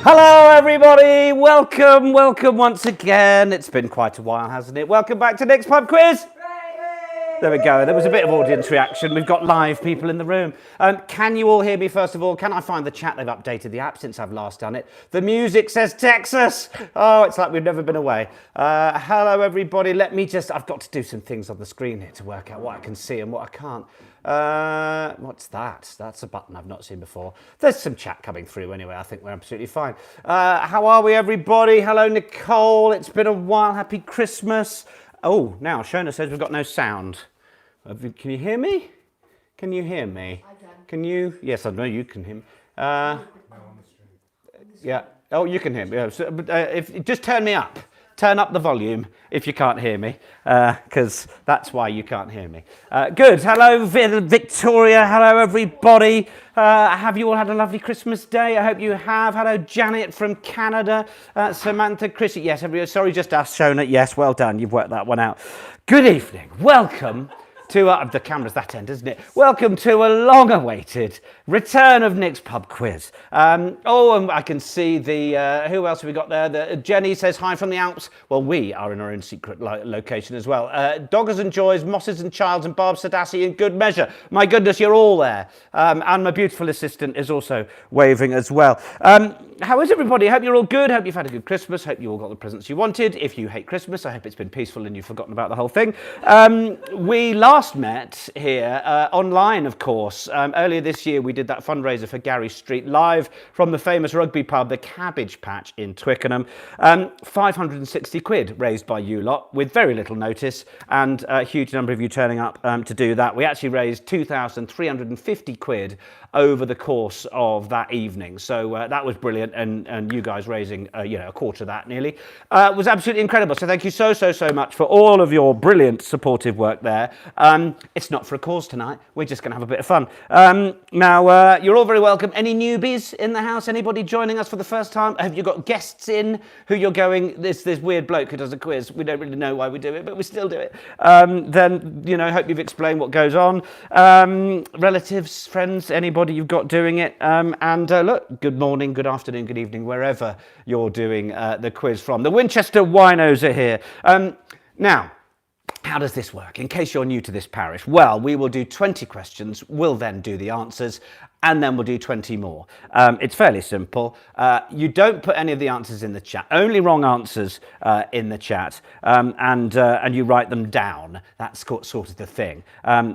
Hello everybody, welcome once again. It's been quite a while, hasn't it? Welcome back to Nick's Pub Quiz. There we go, there was a bit of audience reaction. We've got live people in the room. Can you all hear me first of all? Can I find the chat? They've updated the app since I've last done it. The music says Texas. Oh, it's like we've never been away. Hello everybody, I've got to do some things on the screen here to work out what I can see and what I can't. What's that? That's a button I've not seen before. There's some chat coming through anyway. I think we're absolutely fine. How are we everybody? Hello Nicole, it's been a while. Happy Christmas. Oh, now Shona says we've got no sound. Can you hear me? Can you hear me? I can. Can you? Yes, I know you can hear me. Yeah. Oh, you can hear me. Just turn me up. Turn up the volume if you can't hear me, because that's why you can't hear me. Good. Hello, Victoria. Hello, everybody. Have you all had a lovely Christmas day? I hope you have. Hello, Janet from Canada. Samantha, Chrissy. Yes, everybody. Sorry, just asked Shona. Yes, well done. You've worked that one out. Good evening. Welcome to the camera's that end, isn't it? Welcome to a long-awaited return of Nick's Pub Quiz. And I can see the who else have we got there? Jenny says hi from the Alps. Well, we are in our own secret location as well. Doggers and Joys, Mosses and Childs, and Barb Sadassi in good measure. My goodness, you're all there. And my beautiful assistant is also waving as well. How is everybody? Hope you're all good. Hope you've had a good Christmas. Hope you all got the presents you wanted. If you hate Christmas, I hope it's been peaceful and you've forgotten about the whole thing. We last met here online, of course. Earlier this year, we did that fundraiser for Gary Street live from the famous rugby pub, the Cabbage Patch in Twickenham. 560 quid raised by you lot with very little notice and a huge number of you turning up to do that. We actually raised 2,350 quid over the course of that evening. So that was brilliant. And you guys raising, a quarter of that nearly, was absolutely incredible. So thank you so much for all of your brilliant supportive work there. It's not for a cause tonight. We're just going to have a bit of fun. Now, you're all very welcome. Any newbies in the house? Anybody joining us for the first time? Have you got guests in who you're going, this weird bloke who does a quiz? We don't really know why we do it, but we still do it. Then, hope you've explained what goes on. Relatives, friends, anybody you've got doing it. Look, good morning, good afternoon, good evening, wherever you're doing the quiz from. The Winchester Winos are here. Now, how does this work? In case you're new to this parish, well, we will do 20 questions, we'll then do the answers, and then we'll do 20 more. It's fairly simple. You don't put any of the answers in the chat, only wrong answers in the chat, and you write them down. That's sort of the thing.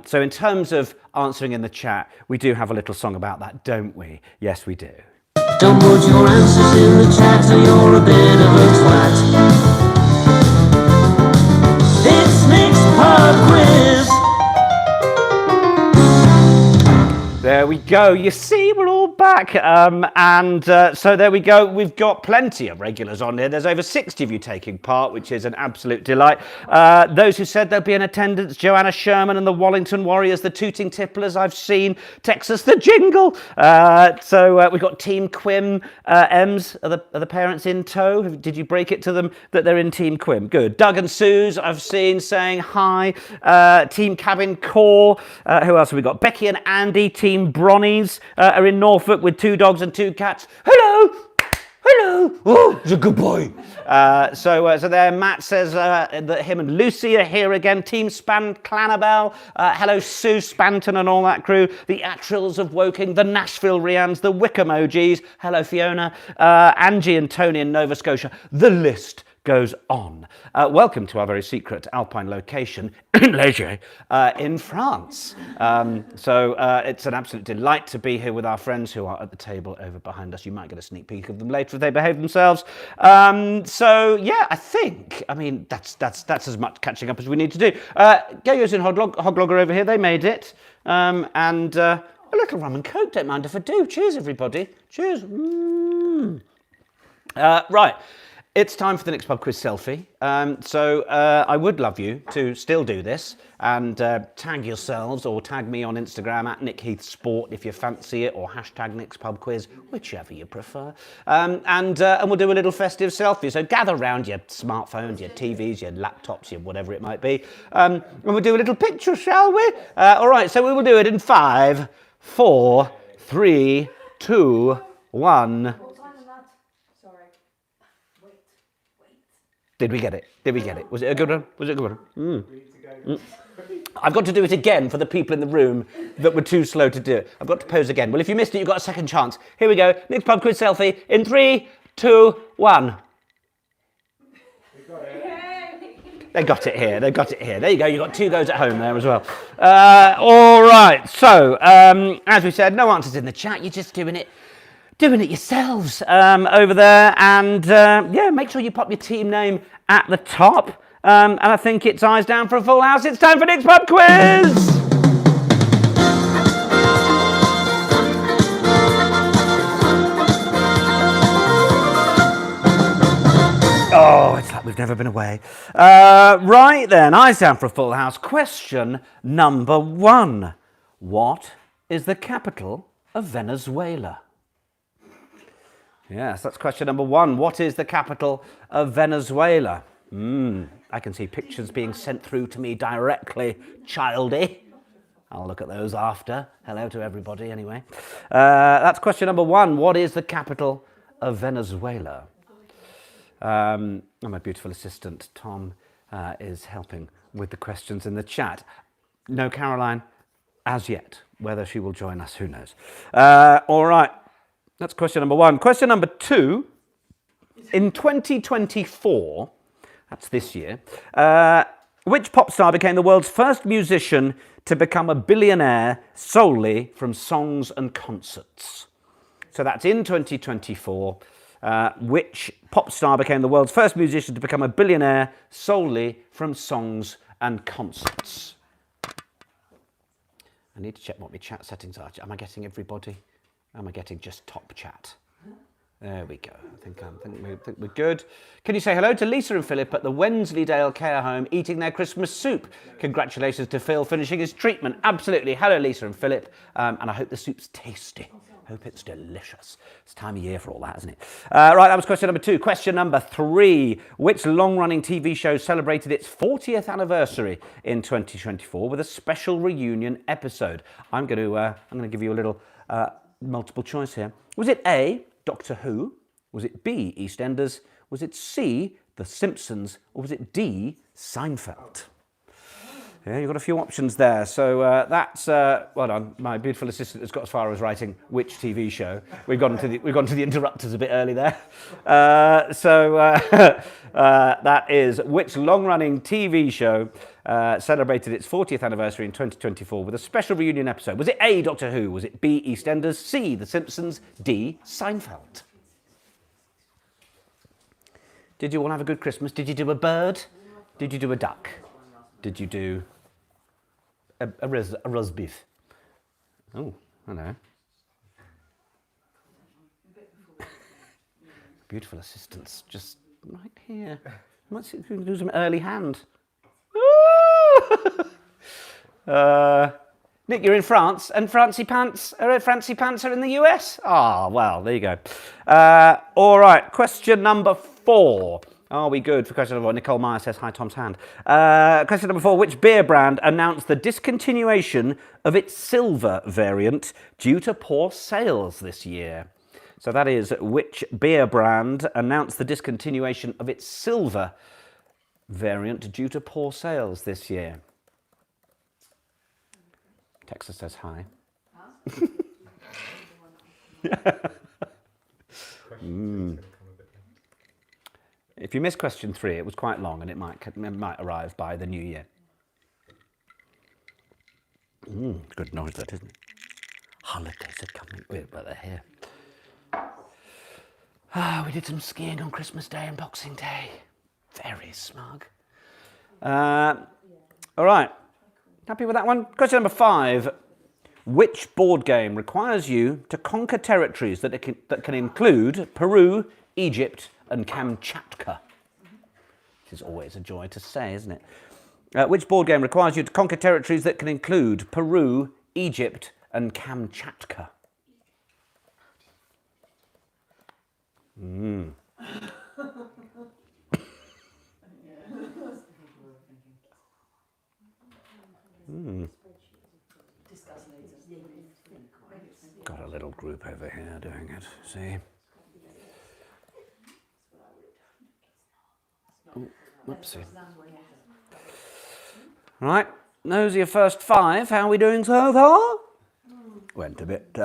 So in terms of answering in the chat, we do have a little song about that, don't we? Yes, we do. Don't put your answers in the chat or you're a bit of a twat. It's Nick's Pub Quiz. There we go. You see, we're all back. So there we go. We've got plenty of regulars on here. There's over 60 of you taking part, which is an absolute delight. Those who said they'll be in attendance, Joanna Sherman and the Wallington Warriors, the Tooting Tipplers, I've seen, Texas the Jingle. We've got Team Quim. Ems, are the parents in tow? Did you break it to them that they're in Team Quim? Good. Doug and Suze, I've seen saying hi. Team Cabin Core. Who else have we got? Becky and Andy, Team Bronnies, are in Norfolk with 2 dogs and 2 cats. Hello! Oh, he's a good boy. So there, Matt says that him and Lucy are here again. Team Span Clanabel. Hello, Sue Spanton and all that crew. The Atrills of Woking, the Nashville Rians, the Wickham OGs. Hello, Fiona. Angie and Tony in Nova Scotia. The list goes on. Welcome to our very secret alpine location in Léger in France. It's an absolute delight to be here with our friends who are at the table over behind us. You might get a sneak peek of them later if they behave themselves. I think, that's as much catching up as we need to do. Gayos and Hoglogger over here, they made it. A little rum and coke, don't mind if I do. Cheers, everybody. Cheers. Right. It's time for the next pub quiz selfie. So I would love you to still do this and tag yourselves or tag me on Instagram at Nick Heath Sport if you fancy it, or hashtag next pub quiz, whichever you prefer. And we'll do a little festive selfie. So gather round your smartphones, your TVs, your laptops, your whatever it might be, and we'll do a little picture, shall we? All right. So we will do it in 5, 4, 3, 2, 1. Did we get it? Did we get it? Was it a good one? Was it a good one? I've got to do it again for the people in the room that were too slow to do it. I've got to pose again. Well, if you missed it, you've got a second chance. Here we go. Next pub quiz selfie in 3, 2, 1. They got it here. They got it here. There you go. You got 2 goes at home there as well. All right. So, as we said, no answers in the chat. You're just doing it yourselves over there, and yeah, make sure you pop your team name at the top, and I think it's eyes down for a full house. It's time for Nick's Pub Quiz! Oh, it's like we've never been away. Right then, eyes down for a full house. Question number 1. What is the capital of Venezuela? Yes, that's question number 1. What is the capital of Venezuela? I can see pictures being sent through to me directly, childy. I'll look at those after. Hello to everybody, anyway. That's question number 1. What is the capital of Venezuela? And my beautiful assistant, Tom, is helping with the questions in the chat. No Caroline, as yet. Whether she will join us, who knows. All right. That's question number 1. Question number 2, in 2024, that's this year, which pop star became the world's first musician to become a billionaire solely from songs and concerts? So that's in 2024, which pop star became the world's first musician to become a billionaire solely from songs and concerts? I need to check what my chat settings are. Am I getting everybody? Am I getting just top chat? There we go. I think we're good. Can you say hello to Lisa and Philip at the Wensleydale Care Home eating their Christmas soup? Congratulations to Phil finishing his treatment. Absolutely. Hello, Lisa and Philip. And I hope the soup's tasty. Hope it's delicious. It's time of year for all that, isn't it? Right, that was question number 2. Question number 3. Which long-running TV show celebrated its 40th anniversary in 2024 with a special reunion episode? I'm going to give you a little multiple choice here. Was it A, Doctor Who? Was it B, EastEnders? Was it C, The Simpsons? Or was it D, Seinfeld? Yeah, you've got a few options there. So that's, well done. My beautiful assistant has got as far as writing which TV show. We've gone to the interrupters a bit early there. That is which long-running TV show celebrated its 40th anniversary in 2024 with a special reunion episode? Was it A, Doctor Who? Was it B, EastEnders? C, The Simpsons? D, Seinfeld? Did you all have a good Christmas? Did you do a bird? Did you do a duck? Did you do a roast beef? Oh, I know. Beautiful assistants, just right here. Might see if we can do some early hand. Nick, you're in France, and Francie Pants are in the US? Ah, well, there you go. All right, question number 4. Are we good for question number 4? Nicole Meyer says, hi, Tom's hand. Question number 4, which beer brand announced the discontinuation of its silver variant due to poor sales this year? So that is, which beer brand announced the discontinuation of its silver variant due to poor sales this year? Texas says hi. If you missed question 3, it was quite long and it might arrive by the new year. Good noise that, isn't it? Holidays are coming. Well, they're here. We did some skiing on Christmas Day and Boxing Day. Very smug. All right. Happy with that one? Question number 5. Which board game requires you to conquer territories that can include Peru, Egypt, and Kamchatka. Which is always a joy to say, isn't it? Which board game requires you to conquer territories that can include Peru, Egypt, and Kamchatka? Got a little group over here doing it, see? Ooh, whoopsie. Right, those are your first 5. How are we doing so far? Went a bit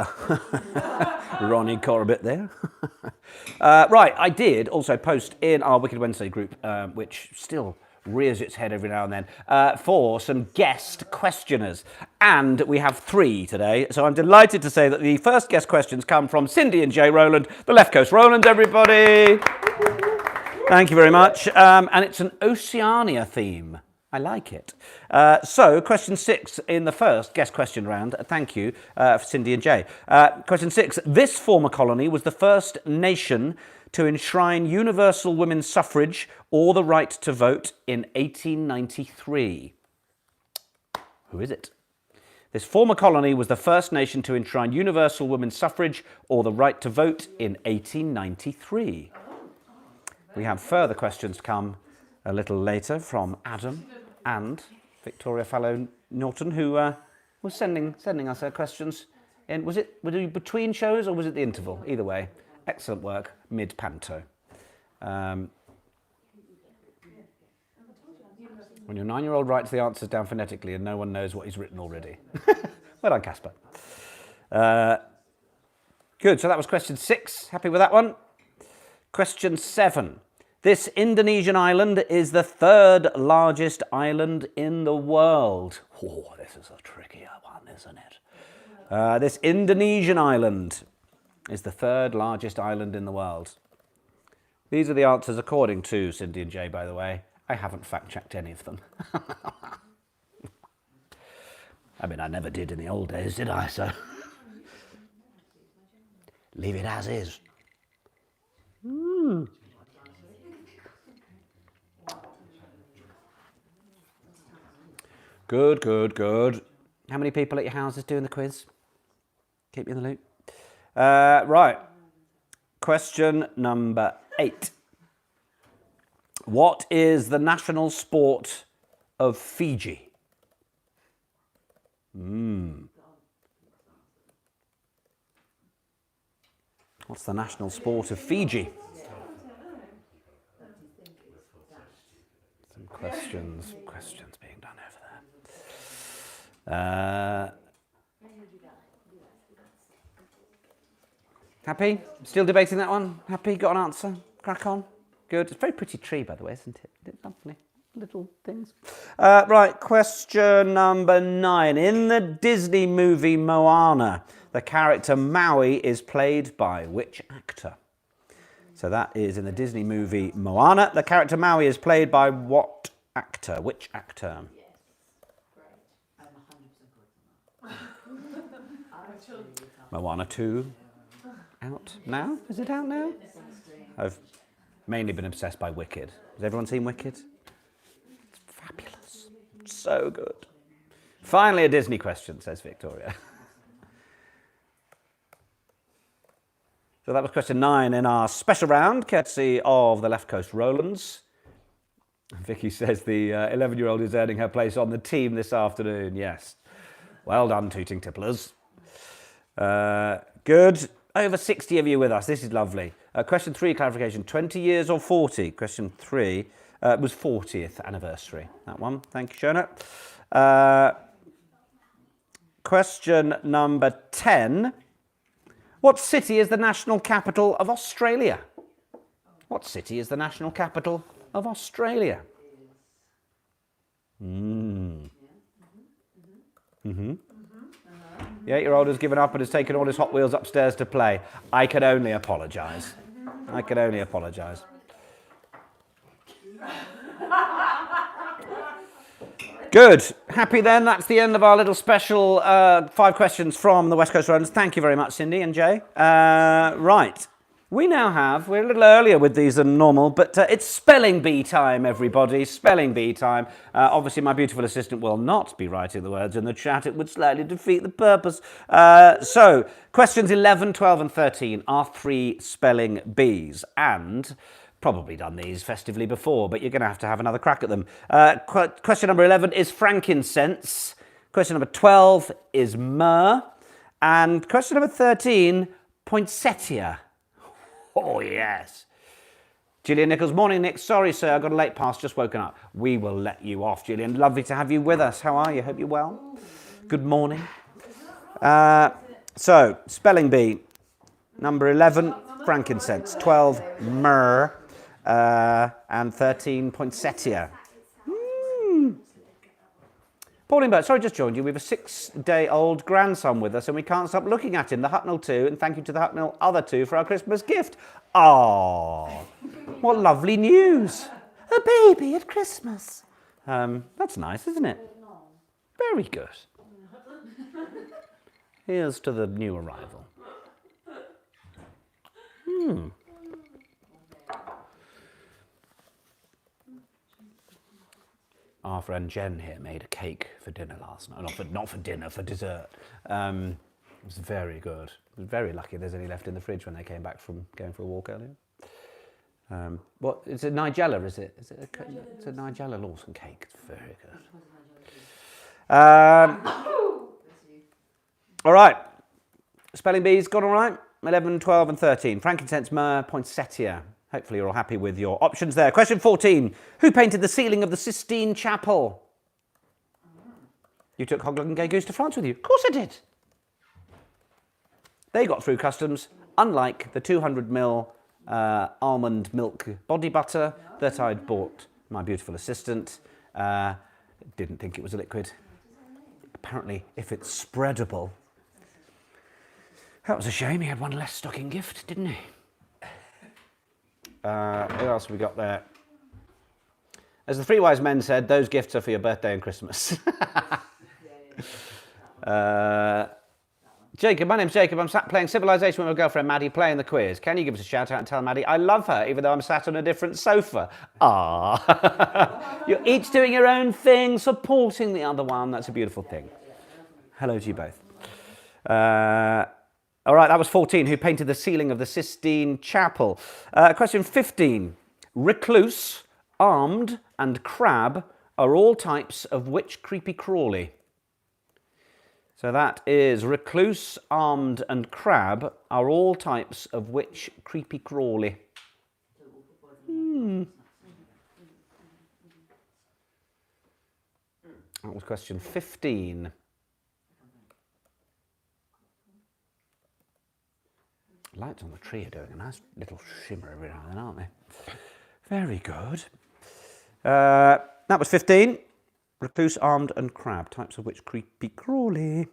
Ronnie Corbett there. Right, I did also post in our Wicked Wednesday group, which still rears its head every now and then, for some guest questioners. And we have 3 today, so I'm delighted to say that the first guest questions come from Cindy and Jay Rowland, the Left Coast Rowlands, everybody. Thank you very much. And it's an Oceania theme. I like it. So, question 6 in the first guest question round. Thank you for Cindy and Jay. Question 6. This former colony was the first nation to enshrine universal women's suffrage or the right to vote in 1893. Who is it? This former colony was the first nation to enshrine universal women's suffrage or the right to vote in 1893. We have further questions to come a little later from Adam and Victoria Fallow Norton, who was sending us her questions. Was it between shows or was it the interval? Either way, excellent work mid-panto. When your 9-year-old writes the answers down phonetically and no one knows what he's written already. Well done, Casper. Good, so that was question 6. Happy with that one? Question 7. This Indonesian island is the 3rd largest island in the world. Oh, this is a trickier one, isn't it? This Indonesian island is the 3rd largest island in the world. These are the answers according to Cindy and Jay, by the way. I haven't fact-checked any of them. I mean, I never did in the old days, did I? So leave it as is. Good, good, good. How many people at your house is doing the quiz? Keep you in the loop. Right. Question number 8. What is the national sport of Fiji? What's the national sport of Fiji? Some questions being done over there. Happy? Still debating that one? Happy? Got an answer? Crack on? Good. It's a very pretty tree, by the way, isn't it? Isn't it lovely? Little things. Right, question number 9. In the Disney movie Moana, the character Maui is played by which actor? So that is in the Disney movie Moana. The character Maui is played by what actor? Which actor? Moana 2 out now? Is it out now? I've mainly been obsessed by Wicked. Has everyone seen Wicked? It's fabulous. So good. Finally a Disney question, says Victoria. So that was question 9 in our special round, courtesy of the Left Coast Rowlands. Vicky says the 11-year-old is earning her place on the team this afternoon. Yes. Well done, Tooting Tipplers. Good. Over 60 of you with us. This is lovely. Question 3, clarification. 20 years or 40? Question 3 was 40th anniversary. That one. Thank you, Shona. Question number 10. What city is the national capital of Australia? What city is the national capital of Australia? The 8-year-old has given up and has taken all his Hot Wheels upstairs to play. I can only apologise. I can only apologise. Good. Happy then? That's the end of our little special 5 questions from the West Coast Runners. Thank you very much, Cindy and Jay. Right. We now have, we're a little earlier with these than normal, but it's spelling bee time, everybody. Spelling bee time. Obviously, my beautiful assistant will not be writing the words in the chat. It would slightly defeat the purpose. So, questions 11, 12, and 13 are 3 spelling bees. And probably done these festively before, but you're going to have another crack at them. Question number 11 is frankincense. Question number 12 is myrrh. And question number 13, poinsettia. Oh, yes. Gillian Nichols, morning, Nick. Sorry, sir, I got a late pass, just woken up. We will let you off, Gillian. Lovely to have you with us. How are you? Hope you're well. Good morning. So, spelling bee. Number 11, frankincense. 12, myrrh. And 13, poinsettia. Pauline Burt, sorry, just joined you. We have a 6-day-old grandson with us and we can't stop looking at him. The Hucknall 2, and thank you to the Hucknall other 2 for our Christmas gift. Oh, what lovely news. A baby at Christmas. That's nice, isn't it? Very good. Here's to the new arrival. Our friend Jen here made a cake for dinner last night. Not for dinner, for dessert. It was very good. I was very lucky there's any left in the fridge when they came back from going for a walk earlier. What, it's a Nigella, is it? It's a Nigella Lawson cake. It's very good. All right. Spelling bees, got all right? 11, 12 and 13. Frankincense, myrrh, poinsettia. Hopefully you're all happy with your options there. Question 14. Who painted the ceiling of the Sistine Chapel? You took Hoglock and Gay Goose to France with you? Of course I did. They got through customs, unlike the 200ml almond milk body butter that I'd bought my beautiful assistant. Didn't think it was a liquid. Apparently, if it's spreadable. That was a shame. He had one less stocking gift, didn't he? What else have we got there? As the 3 wise men said, those gifts are for your birthday and Christmas. Jacob, my name's Jacob. I'm sat playing Civilization with my girlfriend Maddie, playing the quiz. Can you give us a shout out and tell Maddie I love her, even though I'm sat on a different sofa? Ah, you're each doing your own thing, supporting the other one. That's a beautiful thing. Hello to you both. All right, that was 14. Who painted the ceiling of the Sistine Chapel? Question 15. Recluse, armed, and crab are all types of which creepy crawly? So that is recluse, armed, and crab are all types of which creepy crawly? That was question 15. Lights on the tree are doing a nice little shimmer every now and then, aren't they? Very good. That was 15. Recluse, armed, and crab. Types of which creepy crawly?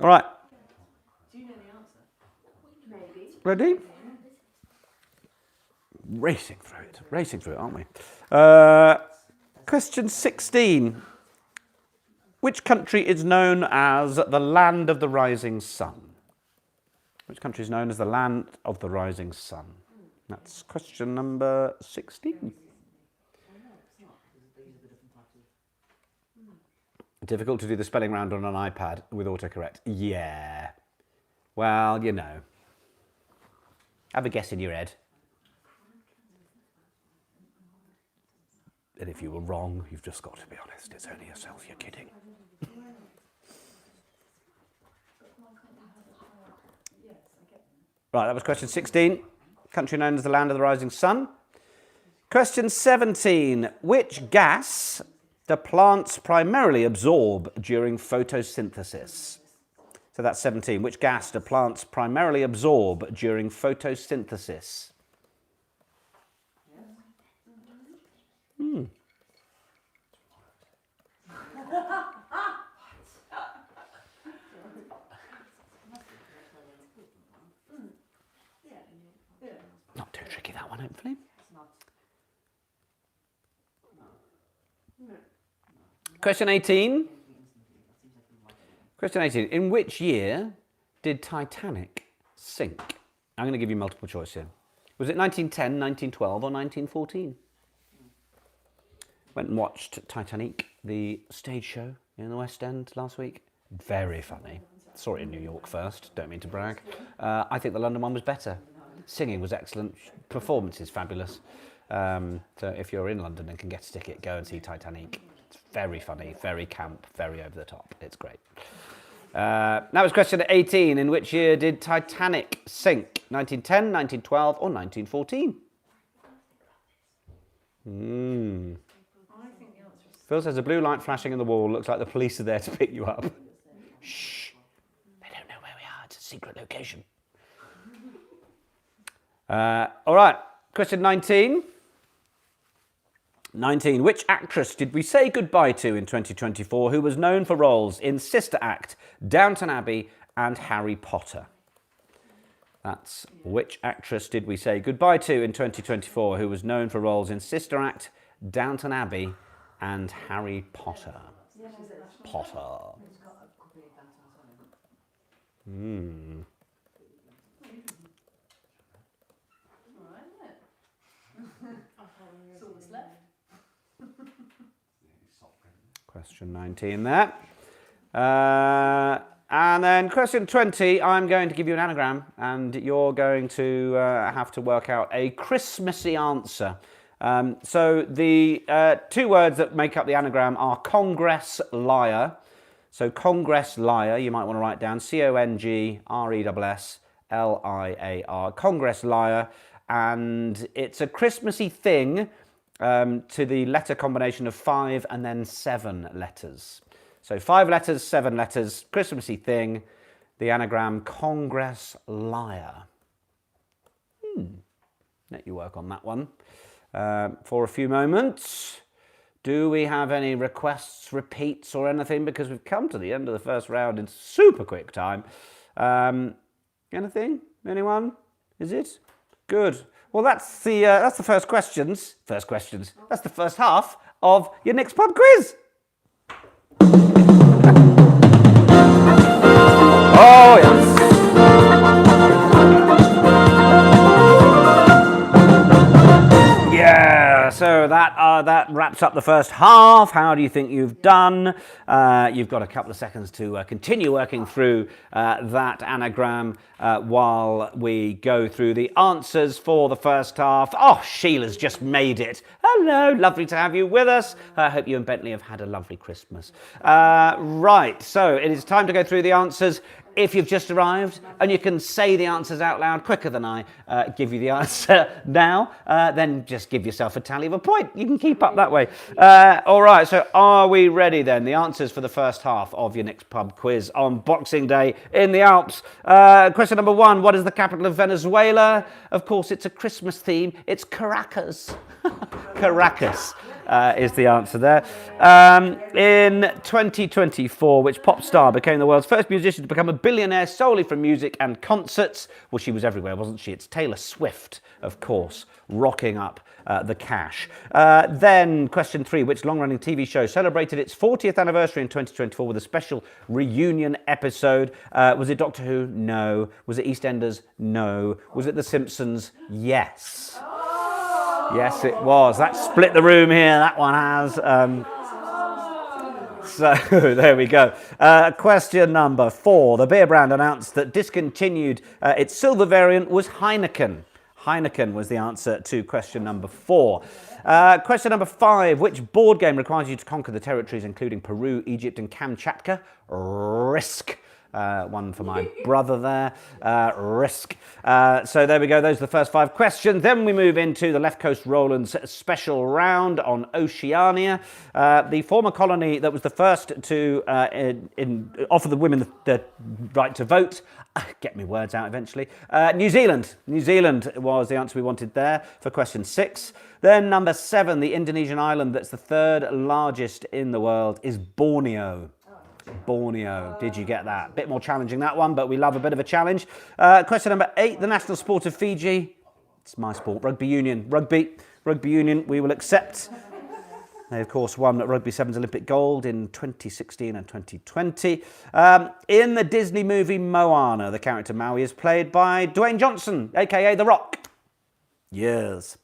All right. Do you know the answer? Maybe. Ready? Racing through it, aren't we? Question 16. Which country is known as the land of the rising sun? Which country is known as the land of the rising sun? That's question number 16. Difficult to do the spelling round on an iPad with autocorrect. Yeah. Well, you know. Have a guess in your head. And if you were wrong, you've just got to be honest. It's only yourself you're kidding. Right, that was question 16. Country known as the land of the rising sun. Question 17. Which gas do plants primarily absorb during photosynthesis? So that's 17. Which gas do plants primarily absorb during photosynthesis? Not too tricky, that one, hopefully. Question 18. Question 18. In which year did Titanic sink? I'm going to give you multiple choice here. Was it 1910, 1912 or 1914? Went and watched Titanic, the stage show in the West End last week. Very funny. Saw it in New York first, don't mean to brag. I think the London one was better. Singing was excellent, performance is fabulous. So if you're in London and can get a ticket, go and see Titanic. It's very funny, very camp, very over the top. It's great. That was question 18. In which year did Titanic sink? 1910, 1912 or 1914? Phil says a blue light flashing in the wall. Looks like the police are there to pick you up. Shh. They don't know where we are. It's a secret location. All right. Question 19. 19. Which actress did we say goodbye to in 2024 who was known for roles in Sister Act, Downton Abbey and Harry Potter? That's which actress did we say goodbye to in 2024 who was known for roles in Sister Act, Downton Abbey and Harry Potter? Potter. Question 19 there. And then question 20, I'm going to give you an anagram and you're going to have to work out a Christmassy answer. So the two words that make up the anagram are Congress Liar. So Congress Liar, you might want to write down CONGRESSLIAR, Congress Liar. And it's a Christmassy thing to the letter combination of 5 and then 7 letters. So 5 letters, 7 letters, Christmassy thing, the anagram Congress Liar. Let you work on that one for a few moments. Do we have any requests, repeats or anything? Because we've come to the end of the first round in super quick time. Anything? Anyone? Is it? Good. Well, that's the first questions. First questions. That's the first half of your next pub quiz. Oh yes. Yeah. So that wraps up the first half. How do you think you've done? You've got a couple of seconds to continue working through that anagram while we go through the answers for the first half. Oh, Sheila's just made it. Hello, lovely to have you with us. I hope you and Bentley have had a lovely Christmas. Right, so it is time to go through the answers. If you've just arrived and you can say the answers out loud quicker than I give you the answer now, then just give yourself a tally of a point. You can keep up that way. All right, so are we ready then? The answers for the first half of your next pub quiz on Boxing Day in the Alps. Question number 1, what is the capital of Venezuela? Of course, it's a Christmas theme. It's Caracas. Caracas. Is the answer there. In 2024, which pop star became the world's first musician to become a billionaire solely from music and concerts? Well, she was everywhere, wasn't she? It's Taylor Swift, of course, rocking up the cash. Then, question 3, which long-running TV show celebrated its 40th anniversary in 2024 with a special reunion episode? Was it Doctor Who? No. Was it EastEnders? No. Was it The Simpsons? Yes. Yes, it was. That split the room here. That one has. So there we go. Question number 4. The beer brand announced that discontinued its silver variant was Heineken. Heineken was the answer to question number 4. Question number 5. Which board game requires you to conquer the territories including Peru, Egypt and Kamchatka? Risk. One for my brother there. Risk. So there we go. Those are the first 5 questions. Then we move into the Left Coast Roland's special round on Oceania. The former colony that was the first to offer the women the right to vote. Get me words out eventually. New Zealand. New Zealand was the answer we wanted there for question 6. Then number 7, the Indonesian island that's the 3rd largest in the world is Borneo. Borneo. Did you get that? Bit more challenging, that one, but we love a bit of a challenge. Question number 8, the national sport of Fiji. It's my sport, rugby union. Rugby union, we will accept. They, of course, won Rugby 7's Olympic gold in 2016 and 2020. In the Disney movie Moana, the character Maui is played by Dwayne Johnson, a.k.a. The Rock. Yes.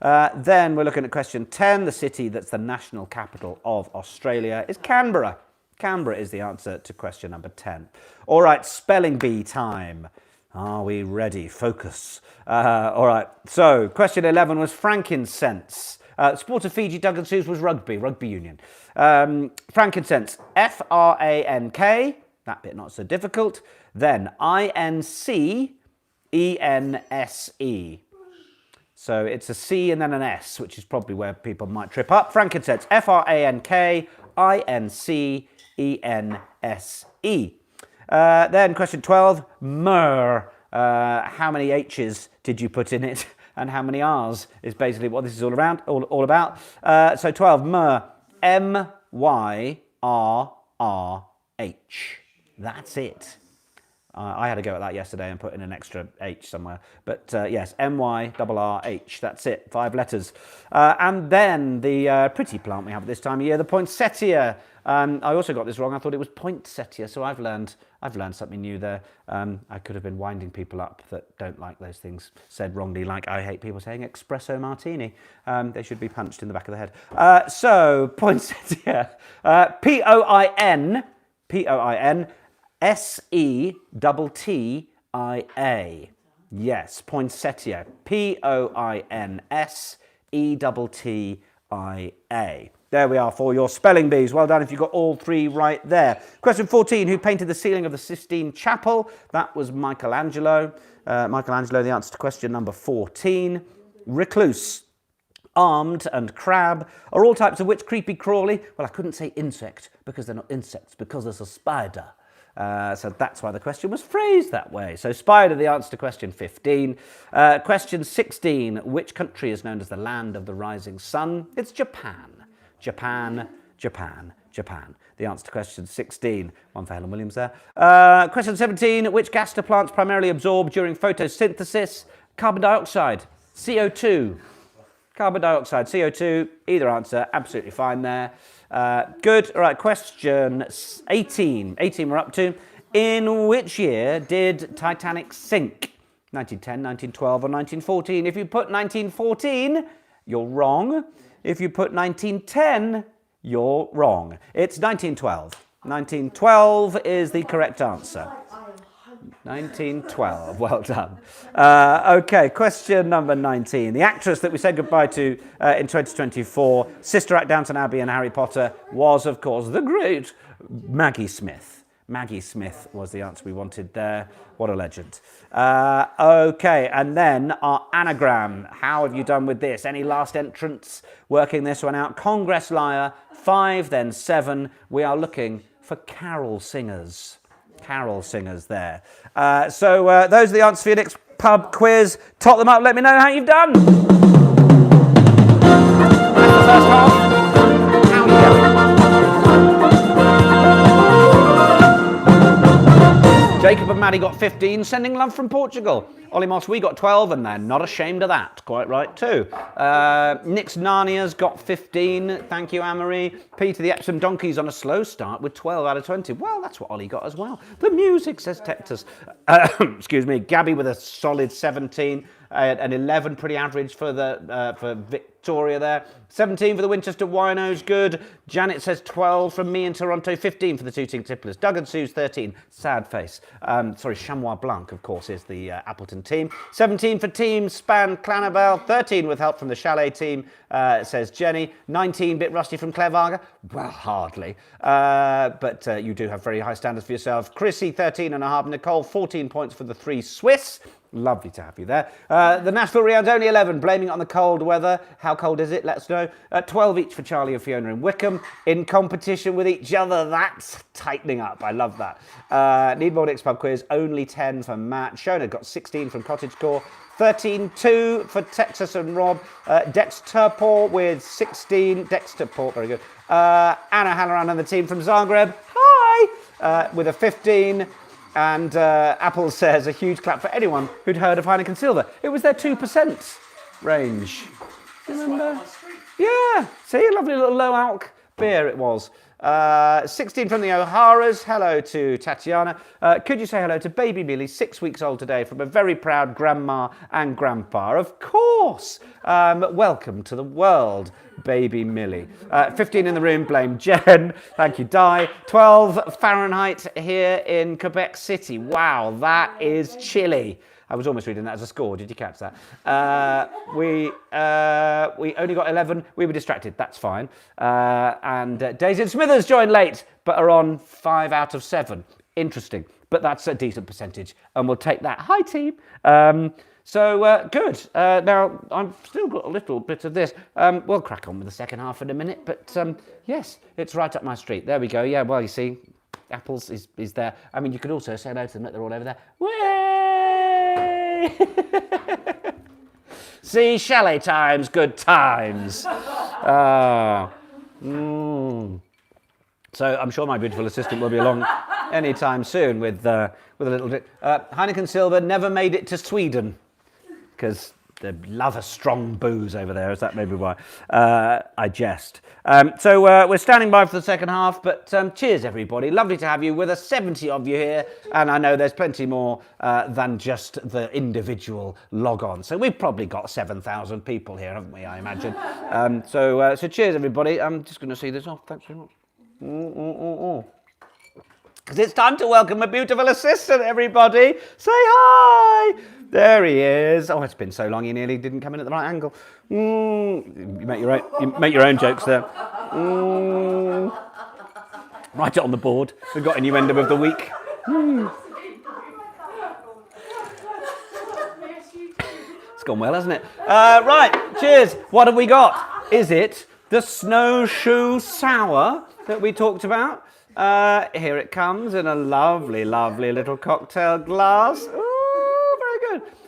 Then we're looking at question 10. The city that's the national capital of Australia is Canberra. Canberra is the answer to question number 10. All right, spelling bee time. Are we ready? Focus. All right, so question 11 was frankincense. Sport of Fiji, Doug and Sue's was rugby union. Frankincense, F-R-A-N-K, that bit not so difficult. Then I-N-C-E-N-S-E. So it's a C and then an S, which is probably where people might trip up. Frankincense, F-R-A-N-K-I-N-C-E-N-S-E. Then question 12, myrrh. How many H's did you put in it? And how many R's is basically what this is all about. So 12, myrrh, M-Y-R-R-H. That's it. I had a go at that yesterday and put in an extra H somewhere. But yes, M-Y-R-R-H. That's it, 5 letters. And then the pretty plant we have at this time of year, the poinsettia. I also got this wrong. I thought it was poinsettia, so I've learned something new there. I could have been winding people up that don't like those things said wrongly, like I hate people saying espresso martini. They should be punched in the back of the head. So, poinsettia. P-O-I-N, S-E-T-T-I-A. Yes, poinsettia. P-O-I-N-S-E-T-T-I-A. There we are for your spelling bees. Well done if you got all 3 right there. Question 14, who painted the ceiling of the Sistine Chapel? That was Michelangelo. Michelangelo, the answer to question number 14. Recluse, armed and crab are all types of which creepy crawly? Well, I couldn't say insect because they're not insects, because there's a spider. So that's why the question was phrased that way. So spider, the answer to question 15. Question 16, which country is known as the land of the rising sun? It's Japan. Japan, Japan, Japan. The answer to question 16. One for Helen Williams there. Question 17. Which gas do plants primarily absorb during photosynthesis? Carbon dioxide, CO2. Carbon dioxide, CO2. Either answer, absolutely fine there. Good. All right, question 18. 18 we're up to. In which year did Titanic sink? 1910, 1912 or 1914? If you put 1914, you're wrong. If you put 1910, you're wrong. It's 1912. 1912 is the correct answer. 1912, well done. Okay, question number 19. The actress that we said goodbye to in 2024, Sister Act, Downton Abbey and Harry Potter, was, of course, the great Maggie Smith. Maggie Smith was the answer we wanted there. What a legend. Okay, and then our anagram. How have you done with this? Any last entrants working this one out? Congress liar, 5, then 7. We are looking for carol singers. Carol singers there. So those are the answers for your next pub quiz. Top them up, let me know how you've done. That's the first half. How are you going? Jacob and Maddie got 15, sending love from Portugal. Ollie Moss, we got 12, and they're not ashamed of that. Quite right, too. Nick's Narnia's got 15. Thank you, Anne-Marie. Peter the Epsom Donkeys on a slow start with 12 out of 20. Well, that's what Ollie got as well. The music, says Tectus. Excuse me. Gabby with a solid 17. An 11, pretty average for Victoria there. 17 for the Winchester Winos, good. Janet says 12 from me in Toronto. 15 for the Tooting Tipplers. Doug and Sue's 13. Sad face. Sorry, Chamois Blanc, of course, is the Appleton team. 17 for Team Span Clanabel. 13 with help from the Chalet team, says Jenny. 19, bit rusty from Clevarga. Well, hardly. But you do have very high standards for yourself. Chrissy, 13.5. Nicole, 14 points for the 3 Swiss. Lovely to have you there. The Nashville Round, only 11, blaming it on the cold weather. How cold is it? Let us know. 12 each for Charlie and Fiona in Wickham. In competition with each other. That's tightening up. I love that. Need more next pub quiz. Only 10 for Matt. Shona got 16 from Cottagecore. 13-2 for Texas and Rob. Dexter Port with 16. Dexter Port, very good. Anna Halloran and the team from Zagreb. Hi! With a 15. And Apple says a huge clap for anyone who'd heard of Heineken Silver. It was their 2% range. Remember? Yeah, see, a lovely little low alc beer it was. 16 from the O'Haras. Hello to Tatiana. Could you say hello to baby Millie, 6 weeks old today, from a very proud grandma and grandpa? Of course. Welcome to the world, baby Millie. 15 in the room, blame Jen. Thank you, Di. 12 Fahrenheit here in Quebec City. Wow, that is chilly. I was almost reading that as a score. Did you catch that? We only got 11. We were distracted. That's fine. And Daisy and Smithers joined late, but are on 5 out of 7. Interesting. But that's a decent percentage, and we'll take that. Hi, team. So good. Now, I've still got a little bit of this. We'll crack on with the second half in a minute. But yes, it's right up my street. There we go. Yeah, well, you see, Apples is there. I mean, you could also say hello to them. They're all over there. See, chalet times, good times. So I'm sure my beautiful assistant will be along anytime soon with a little bit. Heineken Silver never made it to Sweden because they love a strong booze over there. Is that maybe why? I jest. So we're standing by for the second half, but cheers everybody. Lovely to have you with us. 70 of you here, and I know there's plenty more than just the individual log on. So we've probably got 7,000 people here, haven't we? I imagine. So cheers everybody. I'm just going to see this off. Thanks very much. Because it's time to welcome a beautiful assistant, everybody. Say hi. There he is. Oh, it's been so long, he nearly didn't come in at the right angle. You make your own jokes there. Write it on the board. We've got innuendo of the week. It's gone well, hasn't it? Right, cheers. What have we got? Is it the snowshoe sour that we talked about? Here it comes in a lovely, lovely little cocktail glass.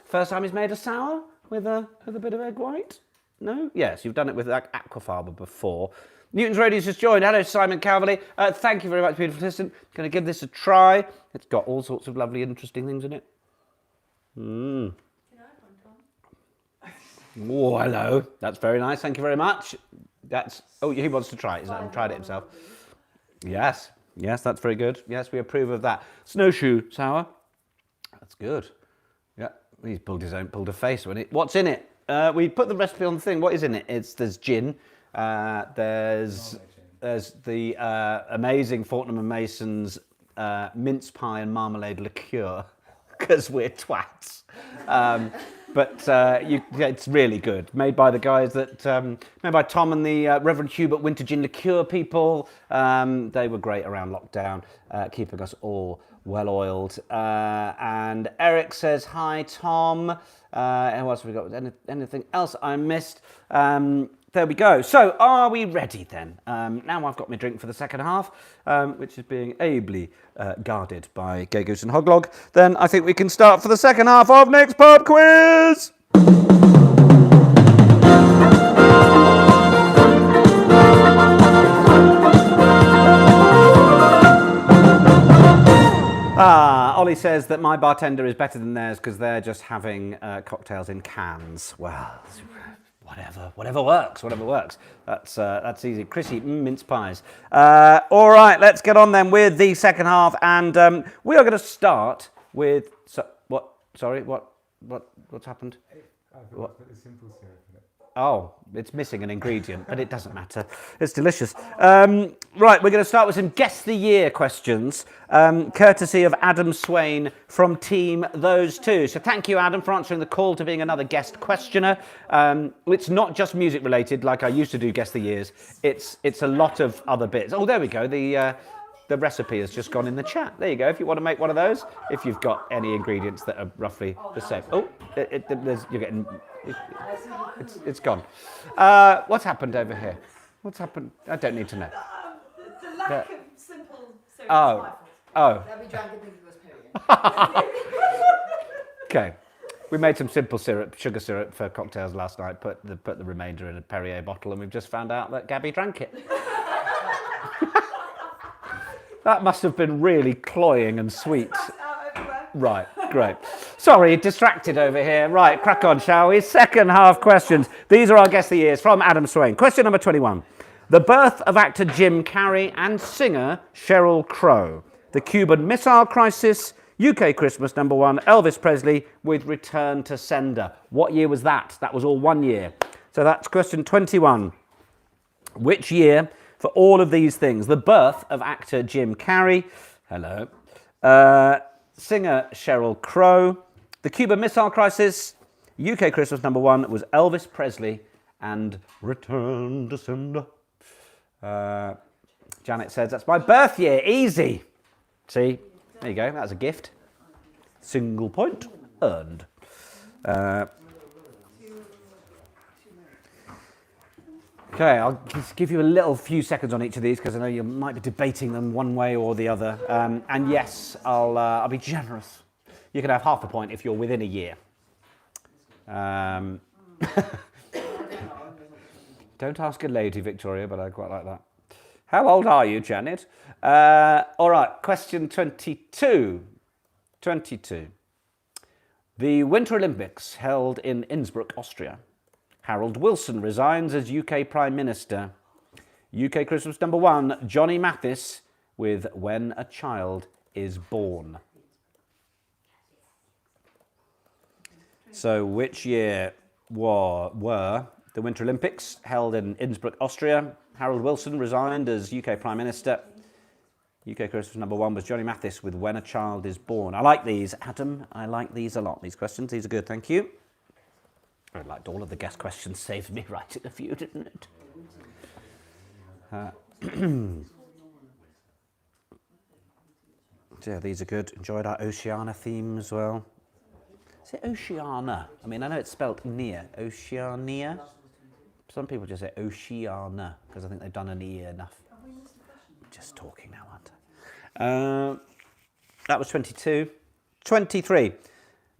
First time he's made a sour with a bit of egg white? No? Yes, you've done it with aquafaba before. Newton's Radio's just joined. Hello, Simon Calverley. Thank you very much, beautiful assistant. Going to give this a try. It's got all sorts of lovely, interesting things in it. Oh, hello. That's very nice. Thank you very much. Oh, he wants to try it. He's not tried it himself. Yes, that's very good. Yes, we approve of that. Snowshoe sour. That's good. Yeah. He's pulled a face when it. What's in it? We put the recipe on the thing. What is in it? There's gin. There's the amazing Fortnum and Mason's mince pie and marmalade liqueur, because we're twats. But it's really good. Made by the guys made by Tom and the Reverend Hubert Winter Gin Liqueur people. They were great around lockdown, keeping us all well-oiled. And Eric says, hi, Tom. Who else have we got? Anything else I missed? There we go. So, are we ready then? Now I've got my drink for the second half, which is being ably guarded by Gay Goose and Hoglog. Then I think we can start for the second half of Nick's Pub Quiz! Ollie says that my bartender is better than theirs because they're just having cocktails in cans. Well, whatever works. That's easy. Chrissy, mince pies. All right, let's get on then with the second half, and we are going to start with what's happened? I forgot to put the simple syrup in it. Oh, it's missing an ingredient, but it doesn't matter. It's delicious. Right, we're going to start with some Guess the Year questions, courtesy of Adam Swain from Team Those Two. So thank you, Adam, for answering the call to being another guest questioner. It's not just music related, like I used to do Guess the Years. It's a lot of other bits. Oh, there we go. The recipe has just gone in the chat. There you go. If you want to make one of those, if you've got any ingredients that are roughly the same. Oh, you're getting. It's gone. What's happened over here? What's happened? I don't need to know. The lack of simple syrup. Oh. That we drank in the period. Okay. We made some simple sugar syrup for cocktails last night. Put the remainder in a Perrier bottle, and we've just found out that Gabby drank it. That must have been really cloying and sweet. Right, great. Sorry, distracted over here. Right, crack on, shall we? Second half questions. These are our Guess the Years from Adam Swain. Question number 21. The birth of actor Jim Carrey and singer Sheryl Crow. The Cuban Missile Crisis. UK Christmas number 1. Elvis Presley with Return to Sender. What year was that? That was all 1 year. So that's question 21. Which year for all of these things? The birth of actor Jim Carrey. Hello. Singer Sheryl Crow. The Cuban Missile Crisis. UK Christmas number 1 was Elvis Presley and Return to Sender. Janet says, that's my birth year. Easy. See? There you go. That's a gift. Single point earned. Okay, I'll just give you a little few seconds on each of these because I know you might be debating them one way or the other. And yes, I'll be generous. You can have half a point if you're within a year. Don't ask a lady, Victoria, but I quite like that. How old are you, Janet? All right, question 22. 22. The Winter Olympics held in Innsbruck, Austria. Harold Wilson resigns as UK Prime Minister. UK Christmas number 1, Johnny Mathis with When a Child is Born. So which year were the Winter Olympics held in Innsbruck, Austria? Harold Wilson resigned as UK Prime Minister. UK Christmas number 1 was Johnny Mathis with When a Child is Born. I like these, Adam. I like these a lot, these questions. These are good, thank you. I liked all of the guest questions, saved me writing a few, didn't it? Yeah, these are good. Enjoyed our Oceania theme as well. Is it Oceania? I mean, I know it's spelt near. Oceania? Some people just say Oceania because I think they've done an E enough. Just talking now, aren't I? That was 22. 23.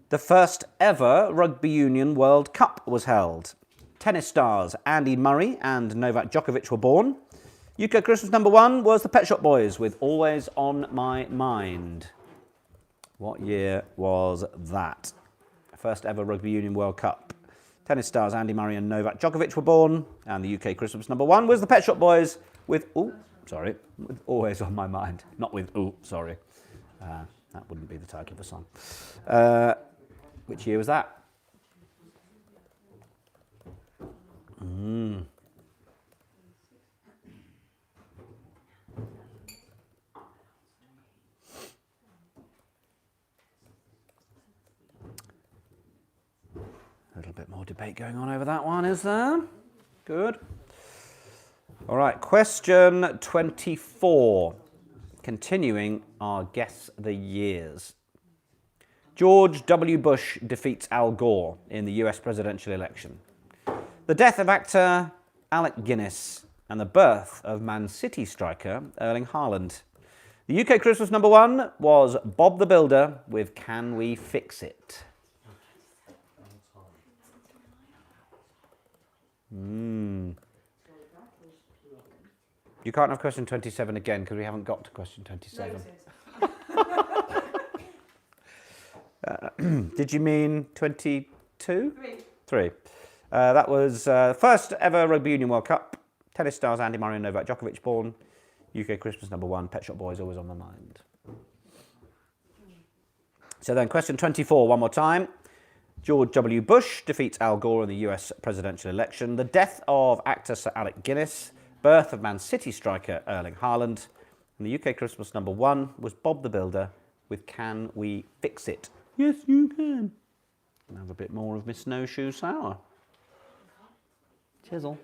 The first ever Rugby Union World Cup was held. Tennis stars Andy Murray and Novak Djokovic were born. UK Christmas number 1 was the Pet Shop Boys with Always on My Mind. What year was that? First ever Rugby Union World Cup. Tennis stars Andy Murray and Novak Djokovic were born. And the UK Christmas number 1 was the Pet Shop Boys with, with Always on My Mind. Not with, sorry. That wouldn't be the title of the song. Which year was that? A little bit more debate going on over that one, is there? Good. All right, question 24. Continuing our Guess the Years. George W. Bush defeats Al Gore in the US presidential election. The death of actor Alec Guinness and the birth of Man City striker Erling Haaland. The UK Christmas number 1 was Bob the Builder with Can We Fix It? You can't have question 27 again because we haven't got to question 27. Did you mean 22? 3. That was first ever Rugby Union World Cup. Tennis stars Andy Murray and Novak Djokovic born. UK Christmas number 1, Pet Shop Boys Always on My Mind. So then question 24 one more time. George W. Bush defeats Al Gore in the US presidential election. The death of actor Sir Alec Guinness. Birth of Man City striker Erling Haaland. And the UK Christmas number 1 was Bob the Builder with Can We Fix It? Yes, you can. And have a bit more of Miss Snowshoe Sour. Chisel.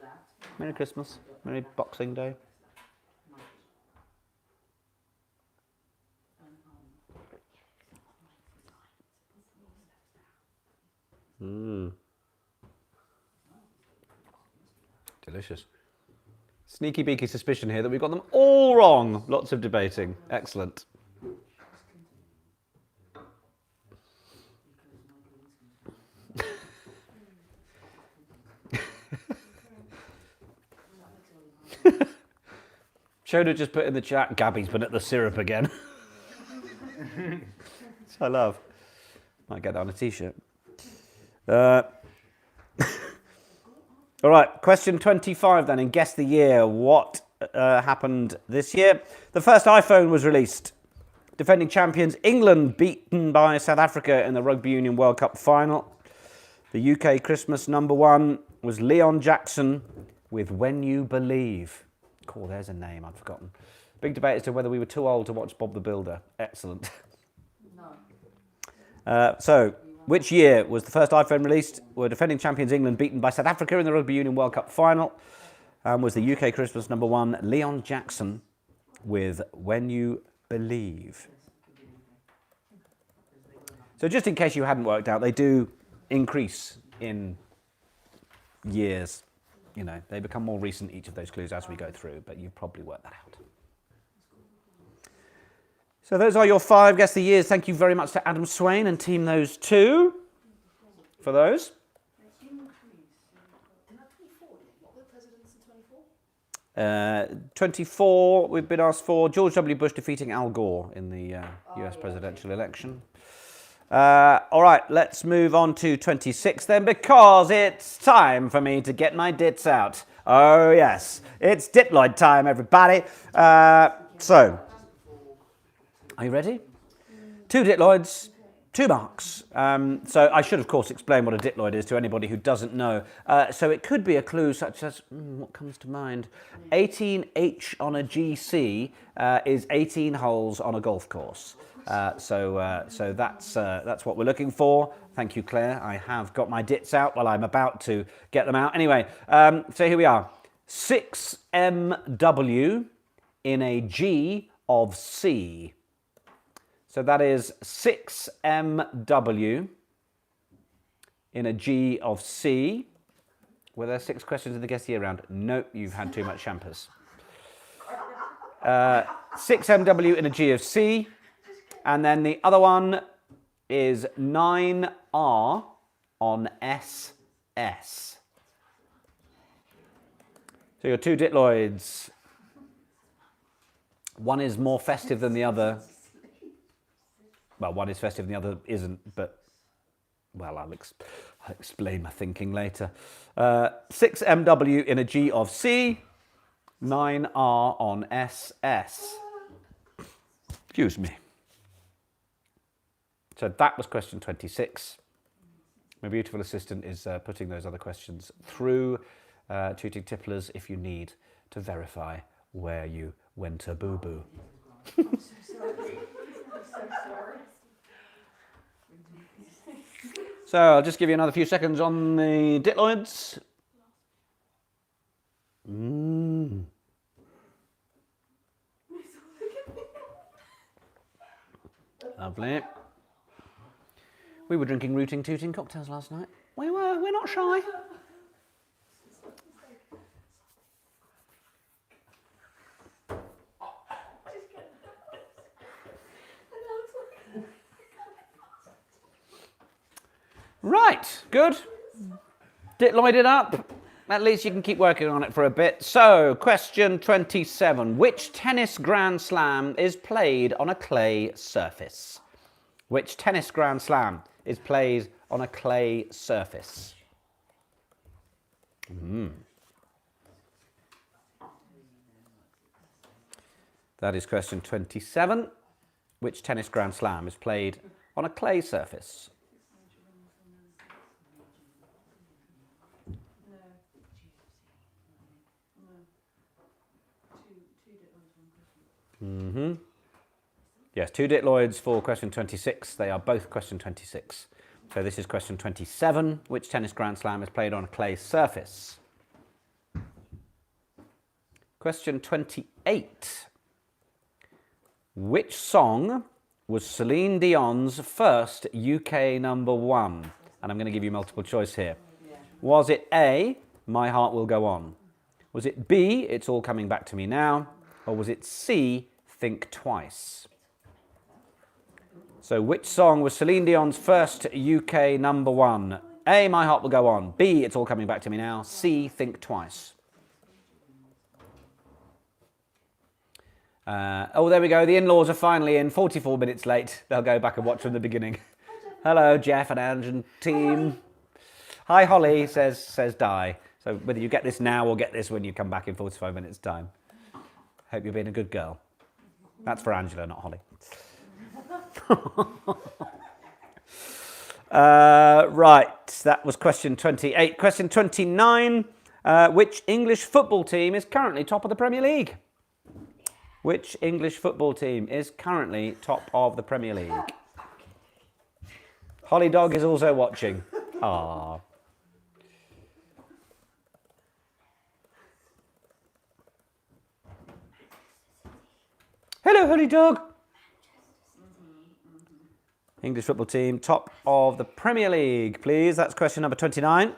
Merry Christmas. Merry Boxing Day. Delicious. Sneaky beaky suspicion here that we've got them all wrong. Lots of debating. Excellent. Shona just put in the chat, Gabby's been at the syrup again. Which I love. Might get that on a t-shirt. All right, question 25 then, and guess the year. What happened this year? The first iPhone was released. Defending champions England beaten by South Africa in the Rugby Union World Cup final. The UK Christmas number one was Leon Jackson with When You Believe. Cool, there's a name I'd forgotten. Big debate as to whether we were too old to watch Bob the Builder. Excellent. No. So, which year was the first iPhone released? Were defending champions England beaten by South Africa in the Rugby Union World Cup final? Was the UK Christmas number one Leon Jackson with When You Believe? So just in case you hadn't worked out, they do increase in years. You know, they become more recent, each of those clues, as we go through, but you've probably worked that out. So those are your 5 Guess the Years. Thank you very much to Adam Swain and Team Those Two for those. What were the presidents in 24? 24, we've been asked for George W. Bush defeating Al Gore in the US presidential election. All right, let's move on to 26 then, because it's time for me to get my dits out. Oh, yes, it's Ditloid time, everybody. So, are you ready? 2 Ditloids, 2 marks. So I should, of course, explain what a Ditloid is to anybody who doesn't know. So it could be a clue such as, what comes to mind? 18H on a GC is 18 holes on a golf course. So that's what we're looking for. Thank you, Claire. I have got my dits out while I'm about to get them out. Anyway, so here we are. 6MW in a G of C. So that is 6MW in a G of C. Were there 6 questions in the Guess the Year round? Nope, you've had too much champers. 6MW in a G of C. And then the other one is 9R on SS. So your 2 Ditloids. One is more festive than the other. Well, one is festive and the other isn't, but, well, I'll explain my thinking later. 6MW in a G of C, 9R on SS. Excuse me. So that was question 26. My beautiful assistant is putting those other questions through. Tooting tipplers if you need to verify where you went a boo-boo. I'm so sorry. I'm so sorry. So I'll just give you another few seconds on the Ditloids. Lovely. We were drinking rooting tooting cocktails last night. We were. We're not shy. Right, good. Ditloid it up. At least you can keep working on it for a bit. So, question 27. Which tennis Grand Slam is played on a clay surface? Which tennis Grand Slam is played on a clay surface? That is question 27. Which tennis Grand Slam is played on a clay surface? Yes, 2 Ditloids for question 26. They are both question 26. So this is question 27. Which tennis Grand Slam is played on a clay surface? Question 28. Which song was Celine Dion's first UK number 1? And I'm going to give you multiple choice here. Was it A, My Heart Will Go On? Was it B, It's All Coming Back to Me Now? Or was it C, Think Twice? So which song was Celine Dion's first UK number 1? A, My Heart Will Go On. B, It's All Coming Back to Me Now. C, Think Twice. Oh, there we go. The in-laws are finally in. 44 minutes late. They'll go back and watch from the beginning. Hello, Jeff and Ange and team. Hi, Holly, says Di. So whether you get this now or get this when you come back in 45 minutes' time. Hope you're being a good girl. That's for Angela, not Holly. Right, that was question 28. Question 29. Which English football team is currently top of the Premier League? Which English football team is currently top of the Premier League? Holly Dog is also watching. Ah. Hello, Holly Dog. English football team, top of the Premier League, please. That's question number 29.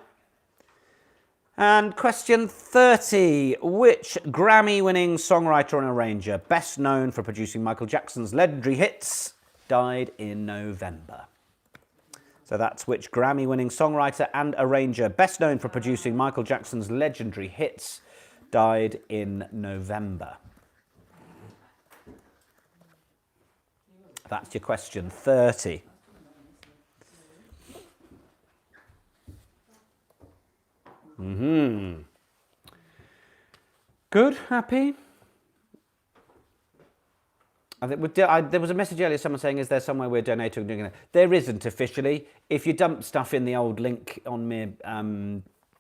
And question 30. Which Grammy-winning songwriter and arranger, best known for producing Michael Jackson's legendary hits, died in November? So that's which Grammy-winning songwriter and arranger, best known for producing Michael Jackson's legendary hits, died in November. That's your question 30. Good, happy. I think there was a message earlier, someone saying, is there somewhere we're donating? There isn't officially. If you dump stuff in the old link on me,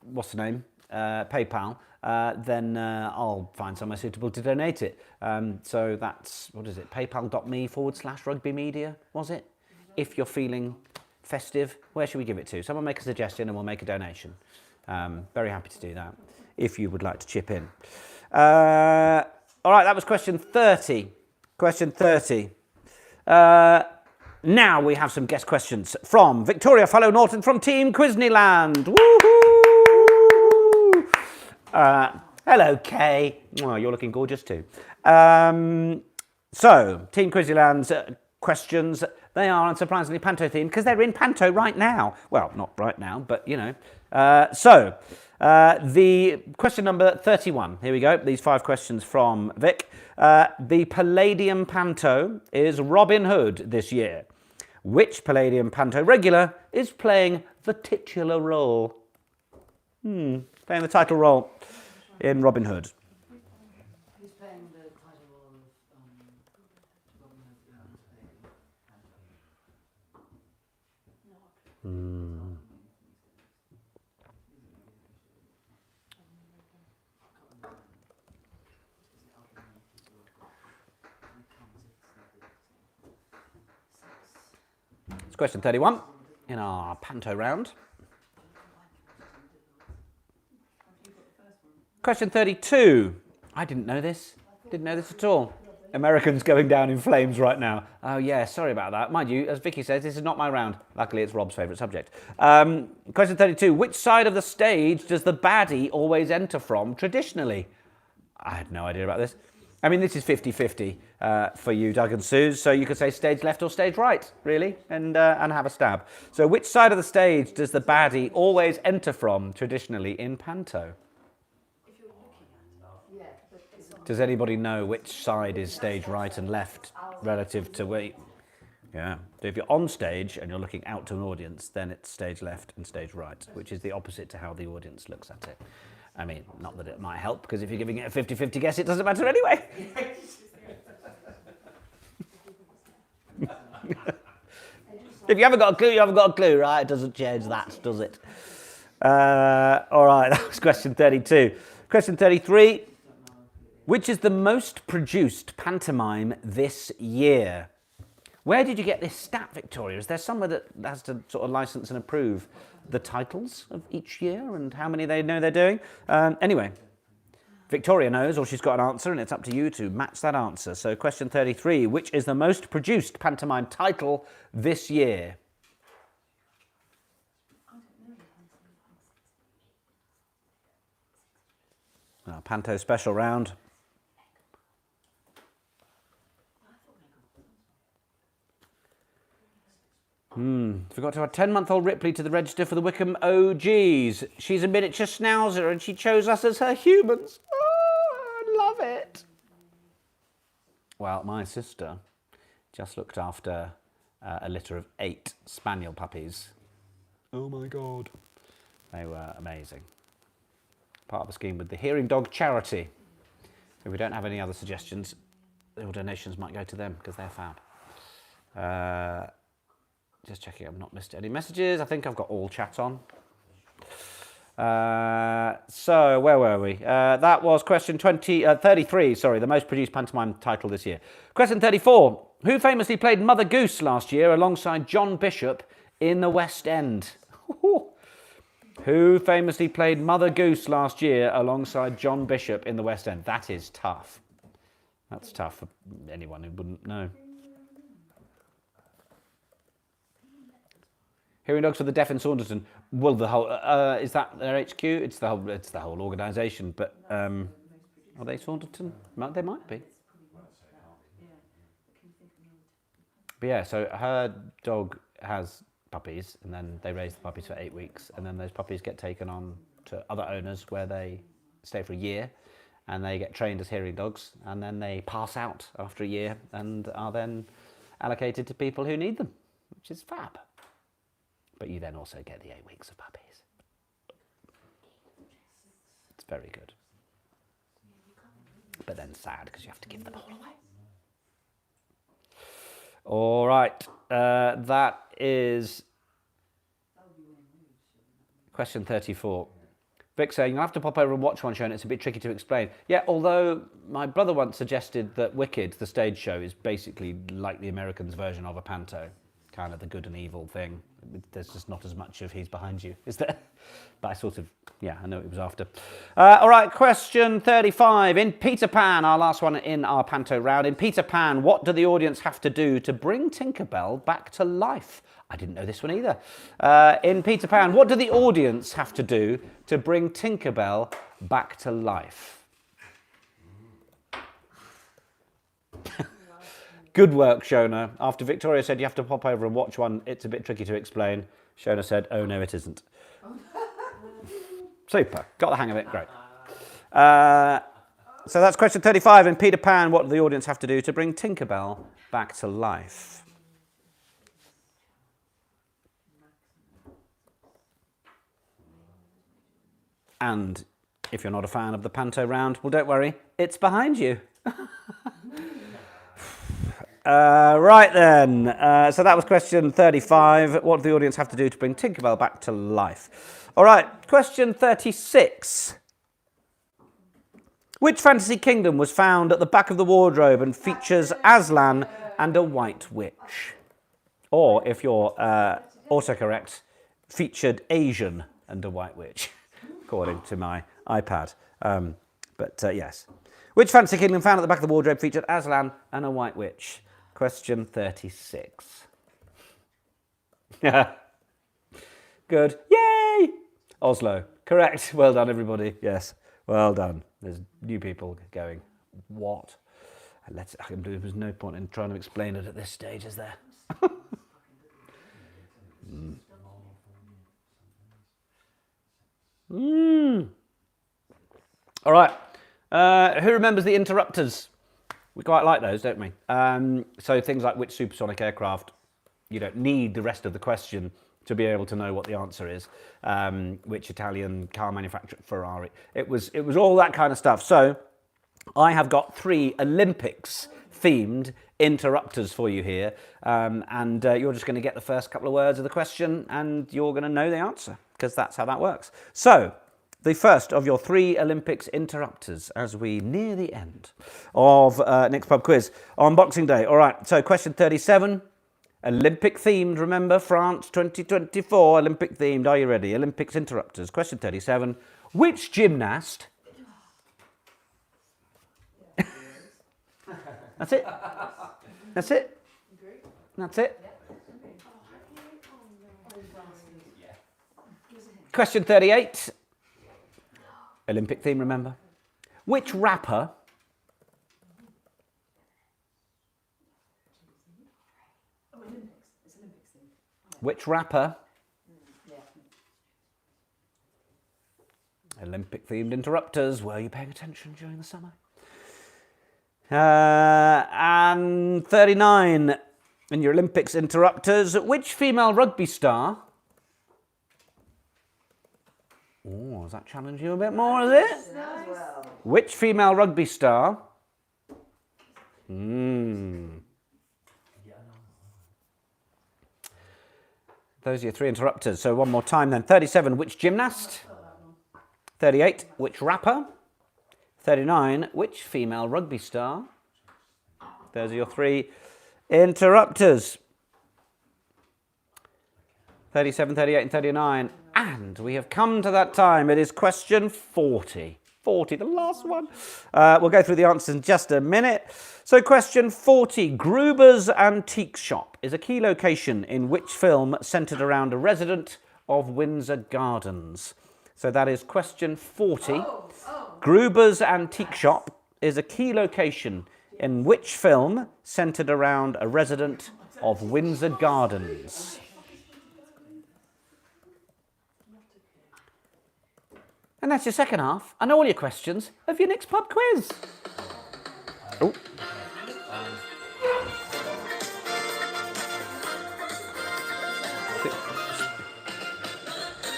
what's the name? PayPal, then I'll find somewhere suitable to donate it. So that's, what is it? PayPal.me/rugby media, was it? If you're feeling festive, where should we give it to? Someone make a suggestion and we'll make a donation. Very happy to do that, if you would like to chip in. All right, that was question 30. Question 30. Now we have some guest questions from Victoria Follow Norton from Team Quizneyland. Woohoo! Hello, Kay. Oh, you're looking gorgeous too. So, Team Quizneyland's questions, they are unsurprisingly Panto themed because they're in Panto right now. Well, not right now, but you know. The question number 31. Here we go. These 5 questions from Vic. The Palladium Panto is Robin Hood this year. Which Palladium Panto regular is playing the titular role? Playing the title role in Robin Hood. Who's playing the title role of Robin Hood in It's question 31 in our Panto round. Question 32. I didn't know this. Didn't know this at all. Americans going down in flames right now. Oh yeah, sorry about that. Mind you, as Vicky says, this is not my round. Luckily, it's Rob's favourite subject. Question 32. Which side of the stage does the baddie always enter from traditionally? I had no idea about this. I mean, this is 50-50 for you, Doug and Suze, so you could say stage left or stage right, really, and have a stab. So which side of the stage does the baddie always enter from traditionally in Panto? Does anybody know which side is stage right and left relative to where? Yeah. So if you're on stage and you're looking out to an audience, then it's stage left and stage right, which is the opposite to how the audience looks at it. I mean, not that it might help, because if you're giving it a 50-50 guess, it doesn't matter anyway. If you haven't got a clue, you haven't got a clue, right? It doesn't change that, does it? All right, that was question 32. Question 33. Which is the most produced pantomime this year? Where did you get this stat, Victoria? Is there somewhere that has to sort of license and approve the titles of each year and how many they know they're doing? Anyway, Victoria knows, or she's got an answer, and it's up to you to match that answer. So question 33, which is the most produced pantomime title this year? Our Panto special round. Forgot to add 10-month-old Ripley to the register for the Wickham OGs. She's a miniature schnauzer and she chose us as her humans. Oh, I love it. Well, my sister just looked after a litter of 8 spaniel puppies. Oh my God. They were amazing. Part of a scheme with the Hearing Dog Charity. If we don't have any other suggestions, your donations might go to them because they're fab. Just checking I've not missed any messages. I think I've got all chat on. So where were we? That was question 33, sorry, the most produced pantomime title this year. Question 34. Who famously played Mother Goose last year alongside John Bishop in the West End? Who famously played Mother Goose last year alongside John Bishop in the West End? That is tough. That's tough for anyone who wouldn't know. Hearing Dogs for the Deaf in Saunderson. Well, the whole is that their HQ? It's the whole organisation. But are they Saunderson? They might be. But yeah, so her dog has puppies, and then they raise the puppies for 8 weeks, and then those puppies get taken on to other owners where they stay for a year, and they get trained as hearing dogs, and then they pass out after a year and are then allocated to people who need them, which is fab. But you then also get the 8 weeks of puppies. It's very good. But then sad because you have to give them all away. All right, that is question 34. Vic saying, you'll have to pop over and watch one show and it's a bit tricky to explain. Yeah, although my brother once suggested that Wicked, the stage show, is basically like the Americans' version of a panto. Kind of the good and evil thing. There's just not as much of he's behind you, is there? But I sort of, yeah, I know it was after. All right, question 35. In Peter Pan, our last one in our panto round. In Peter Pan, what do the audience have to do to bring Tinkerbell back to life? I didn't know this one either. In Peter Pan, what do the audience have to do to bring Tinkerbell back to life? Good work, Shona. After Victoria said you have to pop over and watch one, it's a bit tricky to explain. Shona said, oh no, it isn't. Super. Got the hang of it. Great. So that's question 35. In Peter Pan, what do the audience have to do to bring Tinkerbell back to life? And if you're not a fan of the panto round, well, don't worry. It's behind you. Right then, so that was question 35. What do the audience have to do to bring Tinkerbell back to life? All right, question 36. Which fantasy kingdom was found at the back of the wardrobe and features Aslan and a white witch? Or, if you're autocorrect, featured Asian and a white witch, according to my iPad. Yes. Which fantasy kingdom found at the back of the wardrobe featured Aslan and a white witch? Question 36. Good. Yay! Oslo. Correct. Well done, everybody. Yes. Well done. There's new people going, what? There's no point in trying to explain it at this stage, is there? All right. Who remembers the interrupters? We quite like those, don't we? So things like which supersonic aircraft, you don't need the rest of the question to be able to know what the answer is. Which Italian car manufacturer, Ferrari. It was all that kind of stuff. So I have got 3 Olympics themed interrupters for you here. And you're just going to get the first couple of words of the question and you're going to know the answer because that's how that works. So the first of your 3 Olympics interrupters as we near the end of Nick's Pub Quiz on Boxing Day. All right, so question 37, Olympic themed, remember, France 2024, Olympic themed. Are you ready? Olympics interrupters. Question 37, which gymnast... That's it? That's it? That's it? Question 38. Olympic theme, remember? Which rapper Olympic themed interrupters, were you paying attention during the summer? And 39. in your Olympics interrupters, which female rugby star... Oh, does that challenge you a bit more, is it? Which female rugby star... Those are your three interrupters. So one more time then. 37, which gymnast? 38, which rapper? 39, which female rugby star? Those are your three interrupters. 37, 38 and 39. And we have come to that time. It is question 40. 40, the last one. We'll go through the answers in just a minute. So question 40, Gruber's Antique Shop is a key location in which film centred around a resident of Windsor Gardens? So that is question 40. Gruber's Antique Shop is a key location in which film centred around a resident of Windsor Gardens? And that's your second half, and all your questions of your next pub quiz. Oh.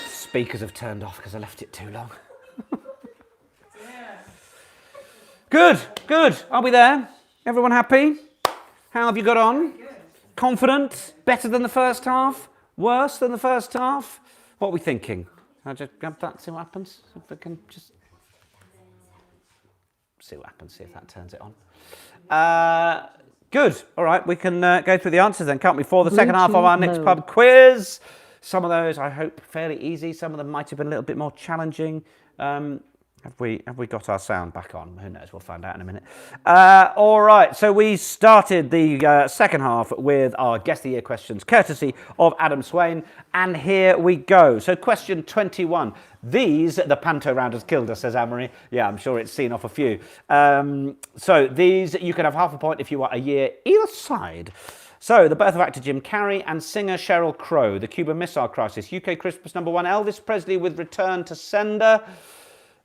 Speakers have turned off because I left it too long. Good, good. Are we there? Everyone happy? How have you got on? Confident? Better than the first half? Worse than the first half? What are we thinking? I'll just grab that, see what happens. If we can just see what happens, see if that turns it on. Good. All right, we can go through the answers then, can't we, for the second half of our next pub quiz. Some of those, I hope, fairly easy. Some of them might have been a little bit more challenging. Have we got our sound back on? Who knows? We'll find out in a minute. All right, so we started the second half with our Guess the Year questions, courtesy of Adam Swain, and here we go. So question 21. The Panto round has killed us, says Anne-Marie. Yeah, I'm sure it's seen off a few. So these, you can have half a point if you are a year either side. So, the birth of actor Jim Carrey and singer Sheryl Crow, the Cuban Missile Crisis, UK Christmas #1, Elvis Presley with Return to Sender.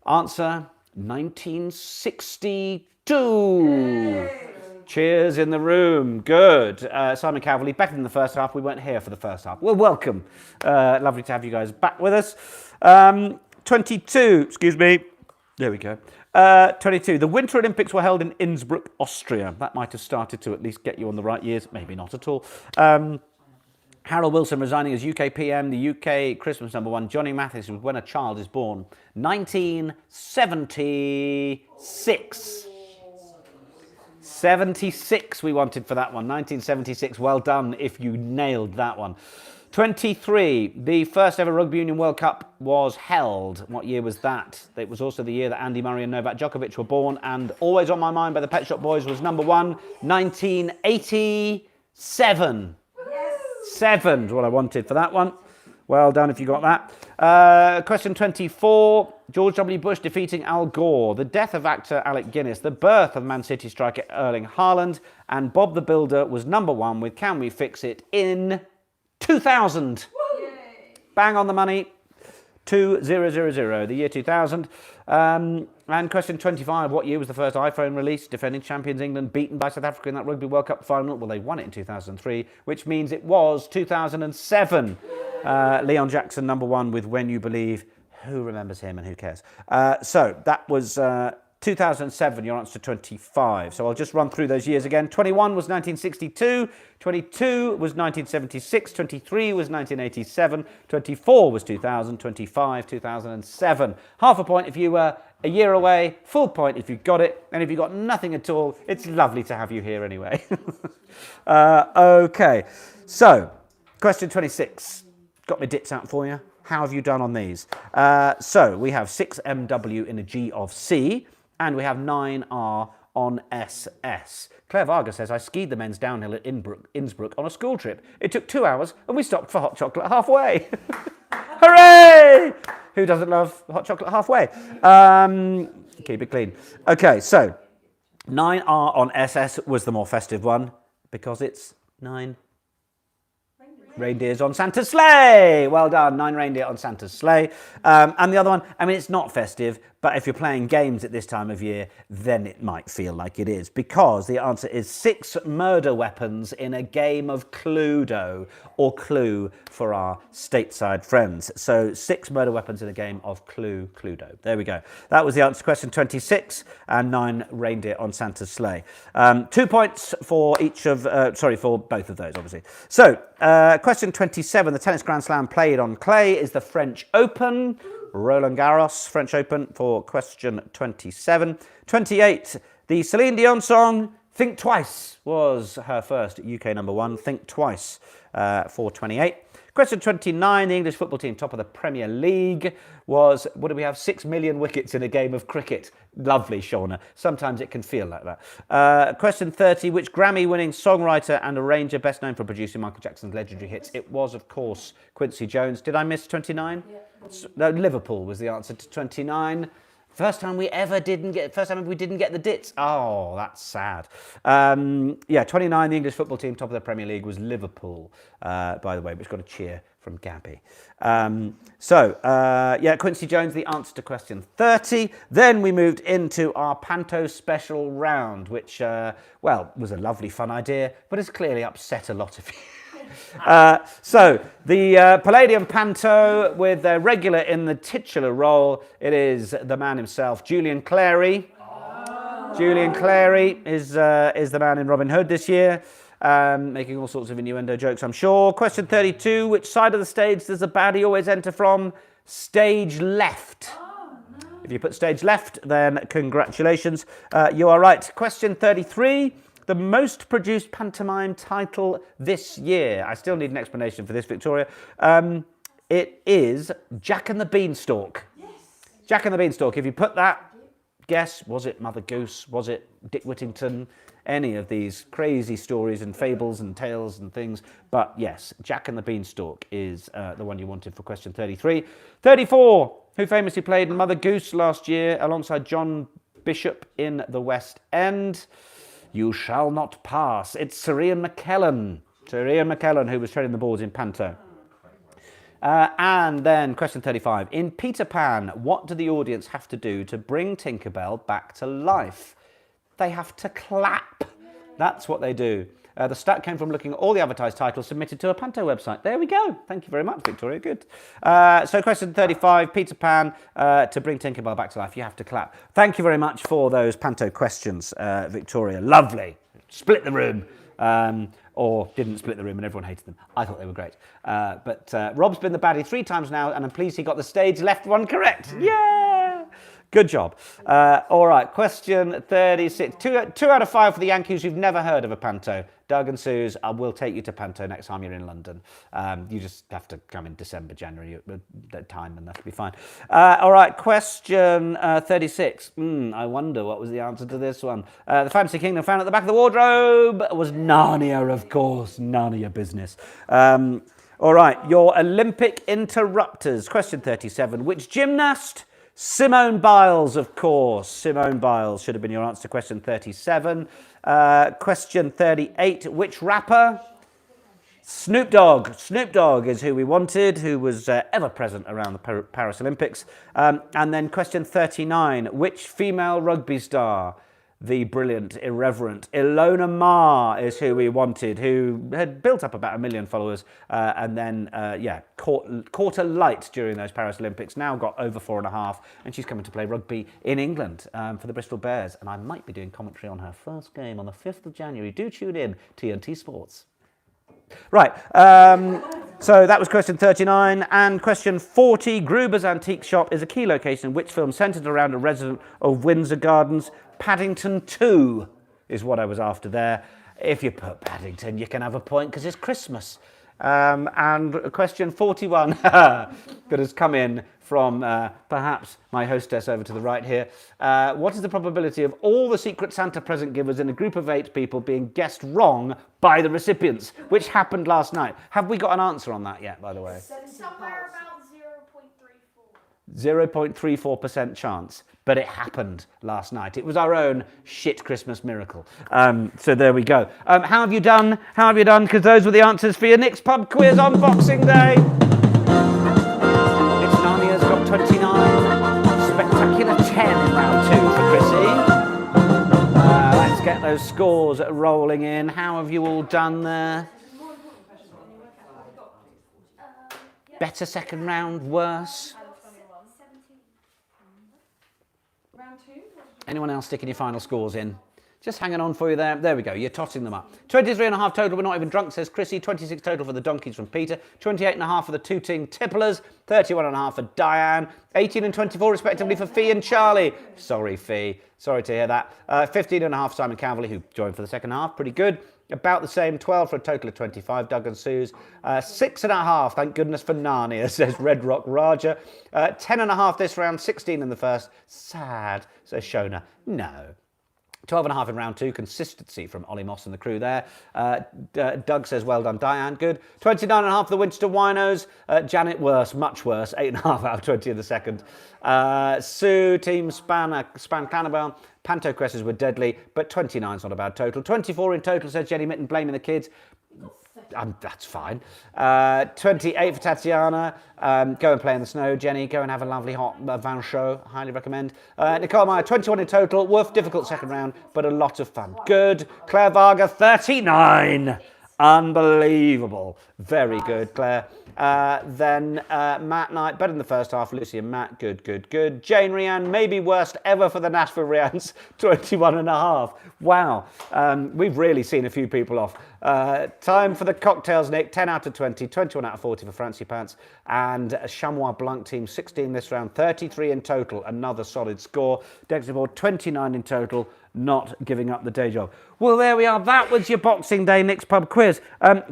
Answer, 1962. Yay. Cheers in the room. Good. Simon Calverley, better than the first half. We weren't here for the first half. Well, welcome. Lovely to have you guys back with us. 22, excuse me. There we go. 22. The Winter Olympics were held in Innsbruck, Austria. That might have started to at least get you on the right years. Maybe not at all. Harold Wilson resigning as UK PM. The UK Christmas #1. Johnny Mathis was When a Child is Born. 1976. 76 we wanted for that one. 1976. Well done if you nailed that one. 23. The first ever Rugby Union World Cup was held. What year was that? It was also the year that Andy Murray and Novak Djokovic were born. And Always on My Mind by the Pet Shop Boys was #1. 1987. Yes. 7 is what I wanted for that one. Well done if you got that. Question 24. George W. Bush defeating Al Gore. The death of actor Alec Guinness. The birth of Man City striker Erling Haaland. And Bob the Builder was #1 with Can We Fix It in 2000. Yay. Bang on the money. 2000, the year 2000. And question 25. What year was the first iPhone released? Defending champions England beaten by South Africa in that Rugby World Cup final. Well, they won it in 2003, which means it was 2007. Leon Jackson #1 with When You Believe. Who remembers him and who cares? So that was 2007, your answer to 25. So I'll just run through those years again. 21 was 1962, 22 was 1976, 23 was 1987, 24 was 2000, 25, 2007. Half a point if you were a year away, full point if you got it, and if you got nothing at all, it's lovely to have you here anyway. Okay, so question 26. Got my dits out for you. How have you done on these? So we have 6 MW in a G of C. And we have 9R on SS. Claire Varga says, I skied the men's downhill at Innsbruck on a school trip. It took 2 hours and we stopped for hot chocolate halfway. Hooray! Who doesn't love hot chocolate halfway? Keep it clean. Okay, so 9R on SS was the more festive one because it's 9 reindeers on Santa's sleigh. Well done, 9 reindeer on Santa's sleigh. And the other one, I mean, it's not festive, But if you're playing games at this time of year, then it might feel like it is, because the answer is 6 murder weapons in a game of Cluedo, or Clue for our stateside friends. So 6 murder weapons in a game of Cluedo. There we go. That was the answer to question 26, and 9 reindeer on Santa's sleigh. 2 points for each of, for both of those, obviously. So, question 27, the tennis Grand Slam played on clay is the French Open. Roland Garros, French Open for question 27. 28, the Celine Dion song Think Twice was her first UK number 1. Think Twice for 28. Question 29, the English football team, top of the Premier League, was, what do we have, 6 million wickets in a game of cricket. Lovely, Shauna. Sometimes it can feel like that. Question 30, which Grammy-winning songwriter and arranger best known for producing Michael Jackson's legendary hits? It was, of course, Quincy Jones. Did I miss 29? Yeah. No, Liverpool was the answer to 29. First time we didn't get the dits. Oh, that's sad. 29, the English football team, top of the Premier League, was Liverpool, by the way, which got a cheer from Gabby. Quincy Jones, the answer to question 30. Then we moved into our Panto special round, which, was a lovely, fun idea, but has clearly upset a lot of you. The Palladium Panto, with a regular in the titular role, it is the man himself, Julian Clary. Julian Clary is the man in Robin Hood this year, making all sorts of innuendo jokes, I'm sure. Question 32, which side of the stage does the baddie always enter from? Stage left. If you put stage left, then congratulations, you are right. Question 33. The most produced pantomime title this year. I still need an explanation for this, Victoria. It is Jack and the Beanstalk. Yes. Jack and the Beanstalk. If you put that, guess, was it Mother Goose? Was it Dick Whittington? Any of these crazy stories and fables and tales and things. But yes, Jack and the Beanstalk is the one you wanted for question 33. 34. Who famously played Mother Goose last year alongside John Bishop in the West End? You shall not pass. It's Sir Ian McKellen. Sir Ian McKellen, who was treading the boards in Panto. And then question 35. In Peter Pan, what do the audience have to do to bring Tinkerbell back to life? They have to clap. That's what they do. The stat came from looking at all the advertised titles submitted to a Panto website. There we go. Thank you very much, Victoria. Good. So question 35, Peter Pan, to bring Tinkerbell back to life, you have to clap. Thank you very much for those Panto questions, Victoria. Lovely. Split the room. Or didn't split the room and everyone hated them. I thought they were great. But Rob's been the baddie 3 times now, and I'm pleased he got the stage left one correct. Yeah! Good job. All right, question 36. Two out of 5 for the Yankees who've never heard of a Panto. Doug and Suze, I will take you to Panto next time you're in London. You just have to come in December, January at that time, and that'll be fine. All right, question 36. I wonder what was the answer to this one. The Fantasy Kingdom found at the back of the wardrobe was Narnia, of course. Narnia business. All right, your Olympic interrupters. Question 37. Which gymnast? Simone Biles, of course. Simone Biles should have been your answer to question 37. Question 38. Which rapper? Snoop Dogg. Snoop Dogg is who we wanted, who was ever present around the Paris Olympics. And then question 39. Which female rugby star? The brilliant, irreverent Ilona Maher is who we wanted, who had built up about 1 million followers and then, caught a light during those Paris Olympics, now got over 4.5, and she's coming to play rugby in England for the Bristol Bears. And I might be doing commentary on her first game on the 5th of January. Do tune in, TNT Sports. Right, so that was question 39. And question 40, Gruber's Antique Shop is a key location in which film centred around a resident of Windsor Gardens. Paddington 2 is what I was after there. If you put Paddington, you can have a point because it's Christmas. And question 41 that has come in from perhaps my hostess over to the right here. What is the probability of all the Secret Santa present givers in a group of 8 people being guessed wrong by the recipients, which happened last night? Have we got an answer on that yet, by the way? Somewhere about 0.34. 0.34% chance, but it happened last night. It was our own shit Christmas miracle. So there we go. How have you done? How have you done? Because those were the answers for your Nick's Pub quiz on Boxing Day. It's Narnia's got 29. Spectacular 10. get those scores rolling in. How have you all done there? Better second round, worse? Round 2? Anyone else sticking your final scores in? Just hanging on for you there. There we go, you're totting them up. 23.5 total, we're not even drunk, says Chrissy. 26 total for the donkeys from Peter. 28.5 for the two team tipplers. 31.5 for Diane. 18 and 24 respectively for Fee and Charlie. Sorry, Fee. Sorry to hear that. 15.5 Simon Calverley, who joined for the second half. Pretty good. About the same, 12 for a total of 25, Doug and Sue's. 6.5, thank goodness for Narnia, says Red Rock Raja. 10.5 this round, 16 in the first. Sad, says Shona. No. 12.5 in round 2, consistency from Ollie Moss and the crew there. Doug says, well done, Diane, good. 29.5 for the Winchester Winos. Janet, worse, much worse, 8.5 out of 20 in the second. Sue, Team Span Cannibal. Panto Cresses were deadly, but 29's not a bad total. 24 in total, says Jenny Mitten, blaming the kids. That's fine. 28 for Tatiana. Go and play in the snow, Jenny. Go and have a lovely hot vin chaud. Highly recommend. Nicole Meyer, 21 in total. Wolf, difficult second round, but a lot of fun. Good. Claire Varga, 39. Unbelievable. Very good, Claire. Then Matt Knight, better than the first half. Lucy and Matt, good, good, good. Jane Rianne, maybe worst ever for the Nashville Riannes, 21.5. Wow, we've really seen a few people off. Time for the cocktails, Nick, 10 out of 20, 21 out of 40 for Francie Pants. And Chamois Blanc team, 16 this round, 33 in total, another solid score. Dexter Board, 29 in total, not giving up the day job. Well, there we are. That was your Boxing Day Nick's Pub quiz.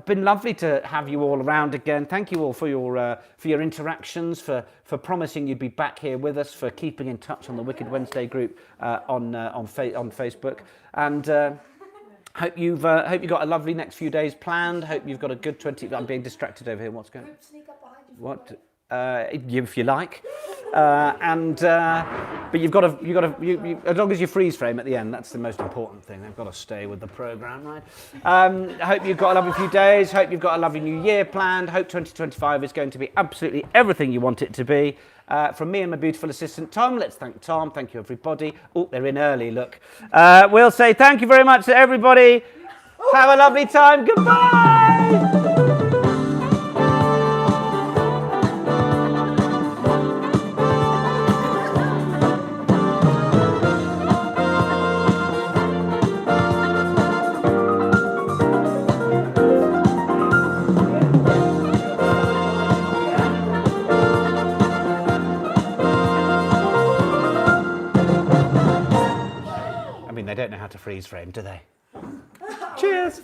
Been lovely to have you all around again. Thank you all for your interactions, for promising you'd be back here with us, for keeping in touch on the Wicked Wednesday group on Facebook, and hope you've got a lovely next few days planned. Hope you've got a good 20. I'm being distracted over here. What's going on? Sneak up behind you. What? If you like, but you've got to, as long as you freeze frame at the end, that's the most important thing. They've got to stay with the program, right? I hope you've got a lovely few days. Hope you've got a lovely new year planned. Hope 2025 is going to be absolutely everything you want it to be. From me and my beautiful assistant Tom, let's thank Tom. Thank you, everybody. Oh, they're in early. Look, we'll say thank you very much to everybody. Have a lovely time. Goodbye. They don't know how to freeze frame, do they? Cheers.